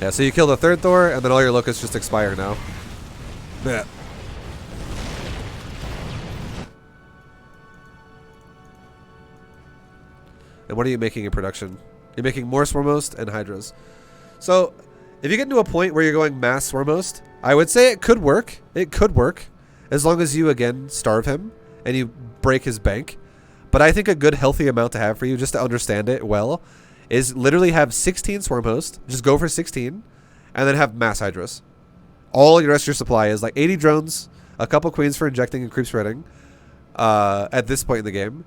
Yeah, so you kill the 3rd Thor, and then all your Locusts just expire now. Yeah. And what are you making in production? You're making more Swarmhost and Hydras. So, if you get to a point where you're going mass Swarmhost, I would say it could work. It could work. As long as you, again, starve him and you break his bank. But I think a good, healthy amount to have for you, just to understand it well, is literally have 16 Swarmhost. Just go for 16. And then have mass Hydras. All your rest of your supply is like 80 drones, a couple queens for injecting and creep spreading at this point in the game.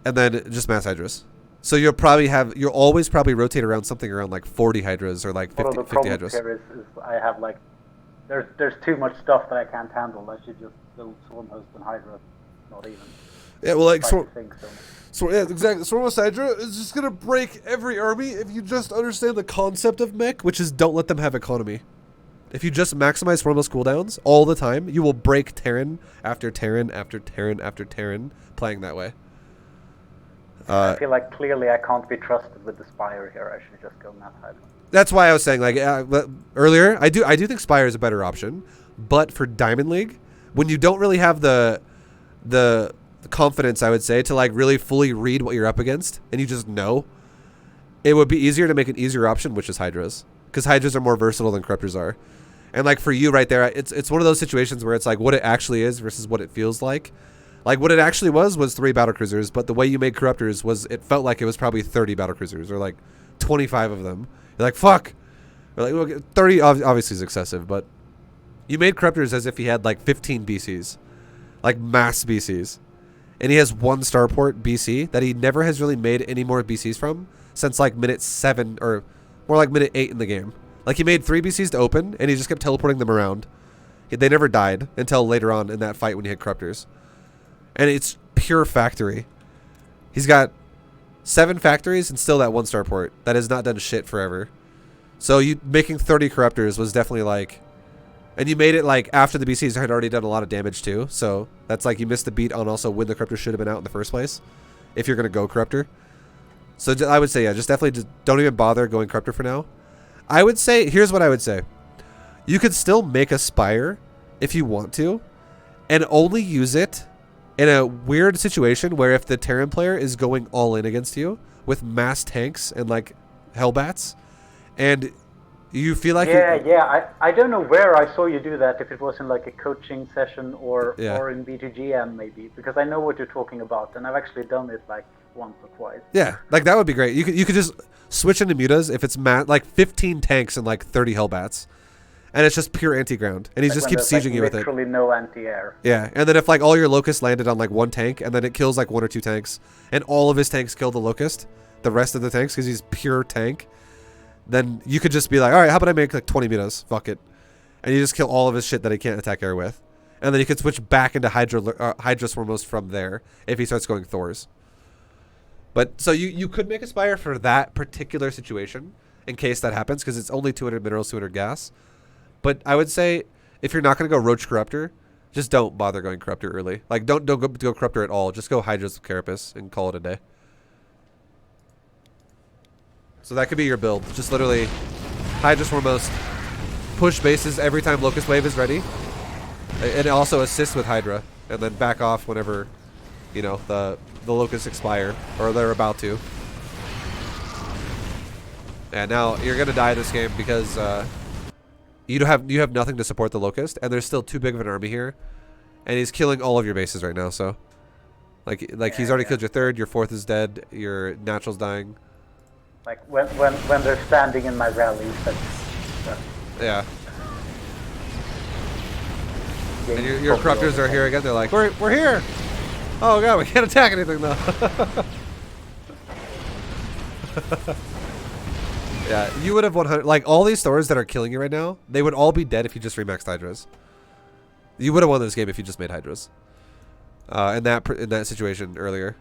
And then just mass Hydras. So you'll always probably rotate around something around like 40 Hydras or like 50 Hydras. Here is I have like, there's too much stuff that I can't handle. I should just build Swarmhost and Hydra, not even. Yeah, well, like so yeah, exactly. Swarmhost Hydra is just gonna break every army if you just understand the concept of mech, which is don't let them have economy. If you just maximize Swarmhost cooldowns all the time, you will break Terran after Terran after Terran after Terran playing that way. I feel like clearly I can't be trusted with the Spire here. I should just go mass Hydra. That's why I was saying, like earlier, I do think Spire is a better option, but for Diamond League, when you don't really have the confidence, I would say, to like really fully read what you're up against, and you just know, it would be easier to make an easier option, which is Hydras, because Hydras are more versatile than Corruptors are. And like for you right there, it's one of those situations where it's like what it actually is versus what it feels like. Like what it actually was 3 battlecruisers, but the way you made Corruptors was it felt like it was probably 30 battlecruisers or like 25 of them. You're like, fuck. You're like, well, 30 obviously is excessive, but you made Corruptors as if he had like 15 BCs, like mass BCs. And he has 1 starport BC that he never has really made any more BCs from since like minute 7 or more like minute 8 in the game. Like he made 3 BCs to open and he just kept teleporting them around. They never died until later on in that fight when he had Corruptors. And it's pure factory. He's got 7 factories and still that 1 starport that has not done shit forever. So you making 30 Corruptors was definitely like, and you made it like after the BCs had already done a lot of damage too. So that's like you missed the beat on also when the Corruptor should have been out in the first place, if you're going to go Corruptor. So I would say, yeah, just definitely don't even bother going Corruptor for now. I would say, here's what I would say. You could still make a Spire if you want to, and only use it in a weird situation where if the Terran player is going all in against you with mass tanks and like Hellbats, and you feel like I don't know where I saw you do that, if it was in like a coaching session or in B2GM maybe, because I know what you're talking about, and I've actually done it like once or twice. Yeah, like that would be great. You could just switch into mutas if it's like 15 tanks and like 30 Hellbats, and it's just pure anti-ground, and he just keeps sieging you with it. Literally no anti-air. Yeah, and then if like all your locusts landed on like one tank, and then it kills like 1 or 2 tanks, and all of his tanks kill the locust, the rest of the tanks, because he's pure tank, then you could just be like, all right, how about I make like 20 mutas? Fuck it. And you just kill all of his shit that he can't attack air with. And then you could switch back into Hydra Swarmhost from there if he starts going Thors. But so you could make a Spire for that particular situation in case that happens, because it's only 200 minerals, 200 gas. But I would say if you're not going to go Roach Corruptor, just don't bother going Corruptor early. Like don't go Corruptor at all. Just go Hydra's Carapace and call it a day. So that could be your build. Just literally Hydra Swarmhost, push bases every time Locust Wave is ready, and also assist with Hydra, and then back off whenever, you know, the Locusts expire or they're about to. And now you're gonna die this game because you have nothing to support the Locust, and there's still too big of an army here, and he's killing all of your bases right now. So like he's already killed your 3rd, your 4th is dead, your natural's dying. Like when they're standing in my rallies, yeah. And your corruptors are here again. They're like, we're here. Oh god, we can't attack anything though. Yeah, you would have 100. Like all these Thors that are killing you right now, they would all be dead if you just remaxed Hydras. You would have won this game if you just made Hydras. In that situation earlier.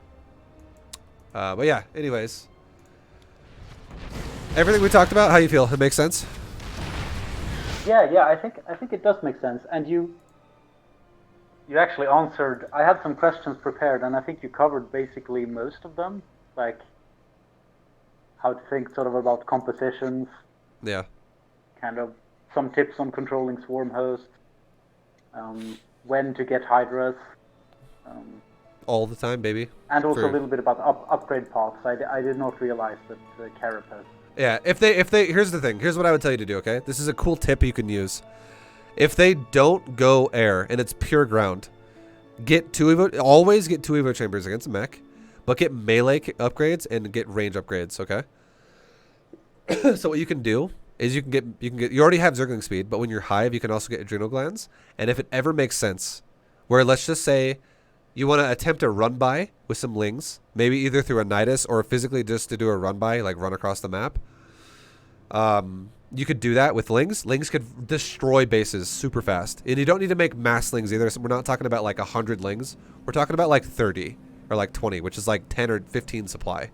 But yeah. Anyways. Everything we talked about, how you feel? It makes sense? Yeah, I think it does make sense. And you actually answered. I had some questions prepared, and I think you covered basically most of them. Like how to think sort of about compositions. Yeah. Kind of some tips on controlling Swarmhost. When to get Hydras. All the time, baby. And also a little bit about upgrade paths. I did not realize that the Carapace. Yeah, if they here's the thing. Here's what I would tell you to do, okay? This is a cool tip you can use. If they don't go air and it's pure ground, always get 2 Evo chambers against a mech, but get melee upgrades and get range upgrades, okay? So what you can do is you already have Zergling speed, but when you're hive, you can also get adrenal glands. And if it ever makes sense, where let's just say you want to attempt a run by with some Lings, maybe either through a Nidus or physically just to do a run by, like run across the map. You could do that with Lings. Lings could destroy bases super fast. And you don't need to make mass Lings either. So we're not talking about like 100 Lings. We're talking about like 30 or like 20, which is like 10 or 15 supply.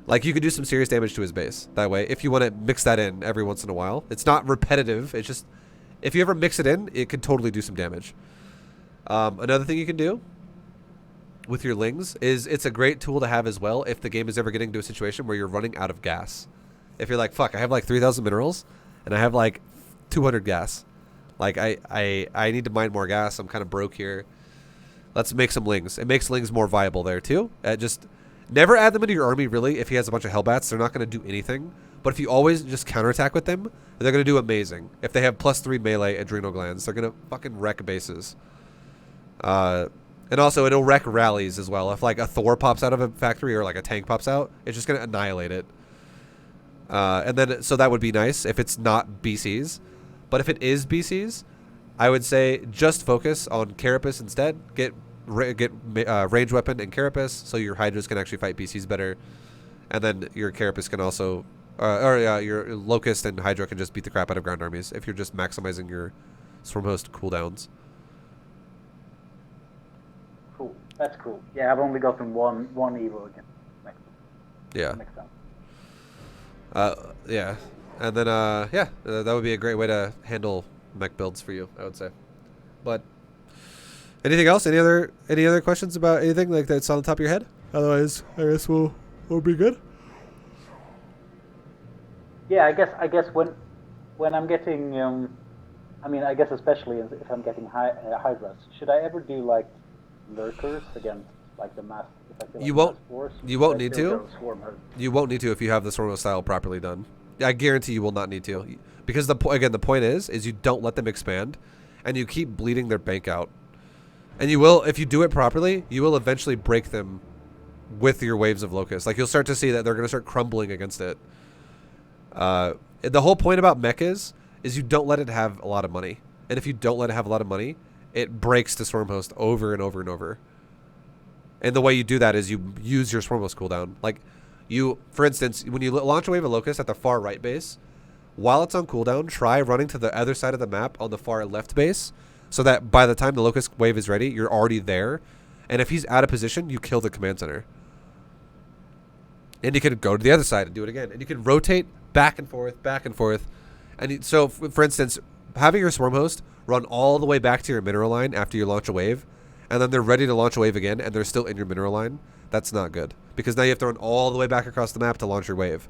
Like you could do some serious damage to his base that way if you want to mix that in every once in a while. It's not repetitive. It's just if you ever mix it in, it could totally do some damage. Another thing you can do with your Lings is it's a great tool to have as well if the game is ever getting to a situation where you're running out of gas. If you're like, fuck, I have like 3,000 minerals and I have like 200 gas. Like I need to mine more gas. I'm kind of broke here. Let's make some Lings. It makes Lings more viable there too. Just never add them into your army really. If he has a bunch of Hellbats, they're not going to do anything. But if you always just counterattack with them, they're going to do amazing. If they have +3 melee adrenal glands, they're going to fucking wreck bases. And also it'll wreck rallies as well. If like a Thor pops out of a factory or like a tank pops out, it's just going to annihilate it. And then, so that would be nice if it's not BCs. But if it is BCs, I would say just focus on Carapace instead. Get range weapon and Carapace so your Hydras can actually fight BCs better. And then your Carapace can also, your Locust and Hydra can just beat the crap out of ground armies if you're just maximizing your Swarmhost cooldowns. Cool. That's cool. Yeah, I've only gotten one Evo again. Yeah. Makes sense. Yeah. And then, that would be a great way to handle mech builds for you, I would say. But anything else? Any other questions about anything like that's on the top of your head? Otherwise, I guess we'll be good. Yeah, I guess when when I'm getting, I mean, I guess especially if I'm getting Hydras, should I ever do like lurkers against like the mass? If I feel like You won't. mass force, You or won't should I need still to. go Swarmhost? You won't need to if you have the Swarmhost style properly done. I guarantee you will not need to, because the point is you don't let them expand, and you keep bleeding their bank out, and you will, if you do it properly, you will eventually break them with your waves of locusts. Like, you'll start to see that they're going to start crumbling against it. The whole point about Mech is you don't let it have a lot of money, and if you don't let it have a lot of money, it breaks the Swarmhost over and over and over. And the way you do that is you use your Swarmhost cooldown. Like, you, for instance, when you launch a wave of locust at the far right base, while it's on cooldown, try running to the other side of the map on the far left base, so that by the time the locust wave is ready, you're already there. And if he's out of position, you kill the command center. And you can go to the other side and do it again. And you can rotate back and forth, back and forth. And so, for instance, having your Swarmhost run all the way back to your mineral line after you launch a wave, and then they're ready to launch a wave again, and they're still in your mineral line, that's not good. Because now you have to run all the way back across the map to launch your wave.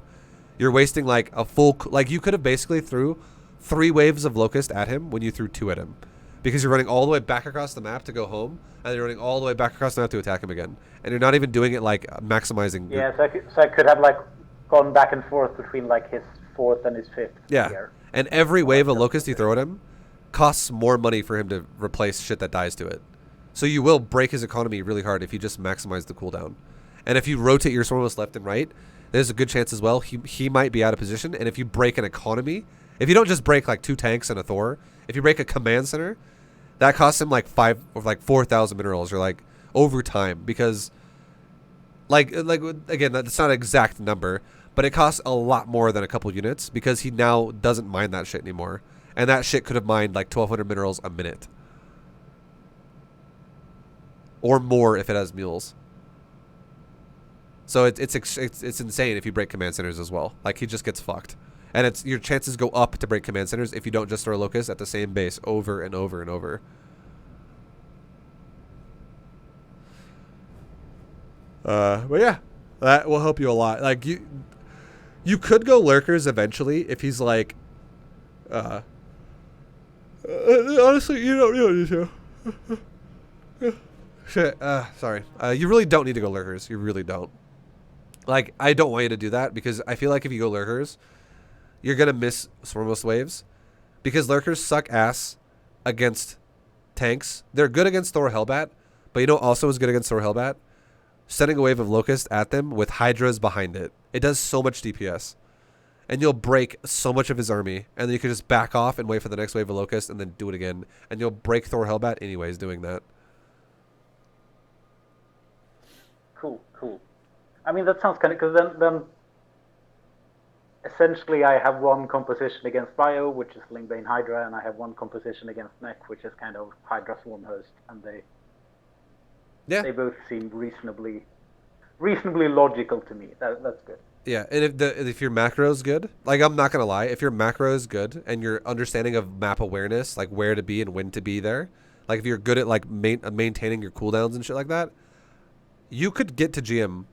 You're wasting like a full... Like, you could have basically threw 3 waves of locust at him when you threw 2 at him. Because you're running all the way back across the map to go home, and you're running all the way back across the map to attack him again. And you're not even doing it, like, maximizing... Yeah, so I could have, like, gone back and forth between, like, his 4th and his 5th. Yeah. Here. And every wave of locust you throw at him costs more money for him to replace shit that dies to it. So you will break his economy really hard if you just maximize the cooldown. And if you rotate your Swarmhost left and right, there's a good chance as well he might be out of position. And if you break an economy, if you don't just break like 2 tanks and a Thor, if you break a command center, that costs him like 5 or like 4,000 minerals, or like over time, because like again, that's not an exact number, but it costs a lot more than a couple units, because he now doesn't mine that shit anymore. And that shit could have mined like 1,200 minerals a minute. Or more if it has mules. So it's insane if you break command centers as well. Like, he just gets fucked. And your chances go up to break command centers if you don't just throw locusts at the same base over and over and over. But yeah, that will help you a lot. Like, you could go lurkers eventually if he's like, honestly, you don't need to. Shit. Sorry. You really don't need to go lurkers. You really don't. Like, I don't want you to do that, because I feel like if you go lurkers, you're gonna miss Swarmhost waves, because lurkers suck ass against tanks. They're good against Thor Hellbat, but you know also is good against Thor Hellbat? Sending a wave of locust at them with Hydras behind it. It does so much DPS. And you'll break so much of his army, and then you can just back off and wait for the next wave of locust and then do it again. And you'll break Thor Hellbat anyways doing that. Cool. I mean, that sounds kind of... Because then essentially I have one composition against ViBE, which is Ling Hydra, and I have one composition against Mech, which is kind of Hydra Swarmhost, and they both seem reasonably logical to me. That's good. Yeah, and if your macro is good, like, I'm not gonna lie, if your macro is good and your understanding of map awareness, like where to be and when to be there, like if you're good at like maintaining your cooldowns and shit like that, you could get to GM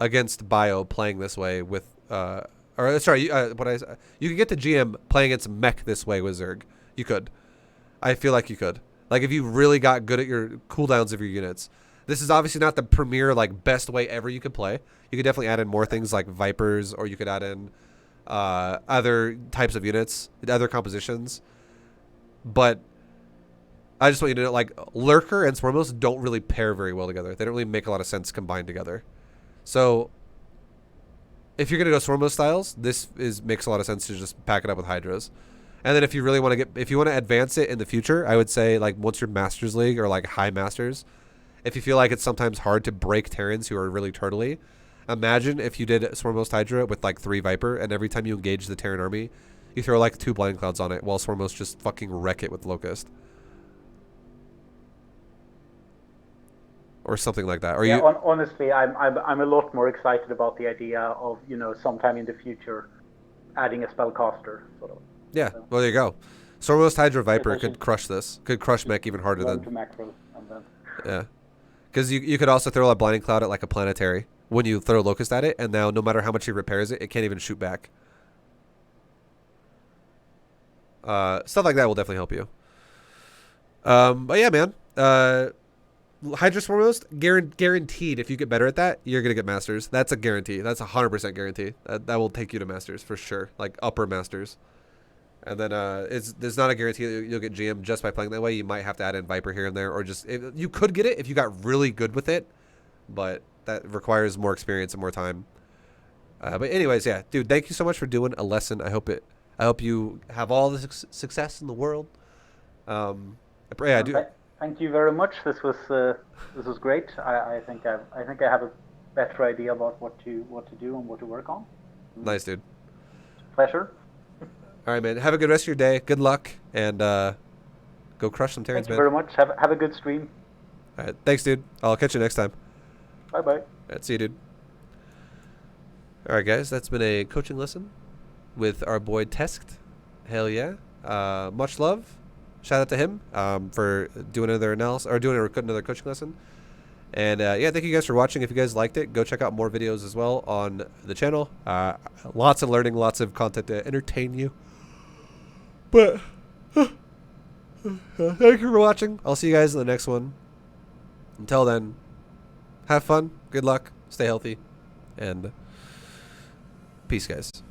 against Bio playing this way with you could get to GM playing against Mech this way with Zerg. You could. I feel like you could. Like, if you really got good at your cooldowns of your units. This is obviously not the premier, like, best way ever you could play. You could definitely add in more things like Vipers, or you could add in other types of units, other compositions. But I just want you to know, like, Lurker and Swarmhost don't really pair very well together. They don't really make a lot of sense combined together. So if you're going to go Swarmhost styles, makes a lot of sense to just pack it up with Hydras. And then if you really want to if you want to advance it in the future, I would say, like, once you're Masters League or like High Masters, if you feel like it's sometimes hard to break Terrans who are really turtly, imagine if you did Swarmhost Hydra with like 3 Viper, and every time you engage the Terran army, you throw like 2 Blind Clouds on it while Swarmhost just fucking wreck it with Locust. Or something like that. Or yeah, honestly, I'm a lot more excited about the idea of, sometime in the future adding a spellcaster, sort of. Yeah, well, there you go. Swarmhost Hydra Viper could crush this. Could crush Mech even harder than... macros and then... Yeah. Because you could also throw a Blinding Cloud at like a planetary when you throw Locust at it, and now no matter how much he repairs it, it can't even shoot back. Stuff like that will definitely help you. But yeah, man. Hydra Swarmhost, guaranteed. If you get better at that, you're gonna get masters. That's a guarantee. That's 100% guarantee. That will take you to masters for sure, like upper masters. And then there's not a guarantee that you'll get GM just by playing that way. You might have to add in Viper here and there, or just you could get it if you got really good with it, but that requires more experience and more time. But anyways, yeah, dude, thank you so much for doing a lesson. I hope you have all the success in the world. Yeah, I do. Thank you very much. This was great. I think I have a better idea about what to do and what to work on. Nice, dude. Pleasure. All right, man. Have a good rest of your day. Good luck, and go crush some Terrans, man. Thank you very much. Have a good stream. All right, thanks, dude. I'll catch you next time. Bye bye. All right, see you, dude. All right, guys. That's been a coaching lesson with our boy Tesked. Hell yeah. Much love. Shout out to him for doing another analysis or doing another coaching lesson. And yeah, thank you guys for watching. If you guys liked it, go check out more videos as well on the channel. Lots of learning, lots of content to entertain you. But thank you for watching. I'll see you guys in the next one. Until then, have fun, good luck, stay healthy, and peace, guys.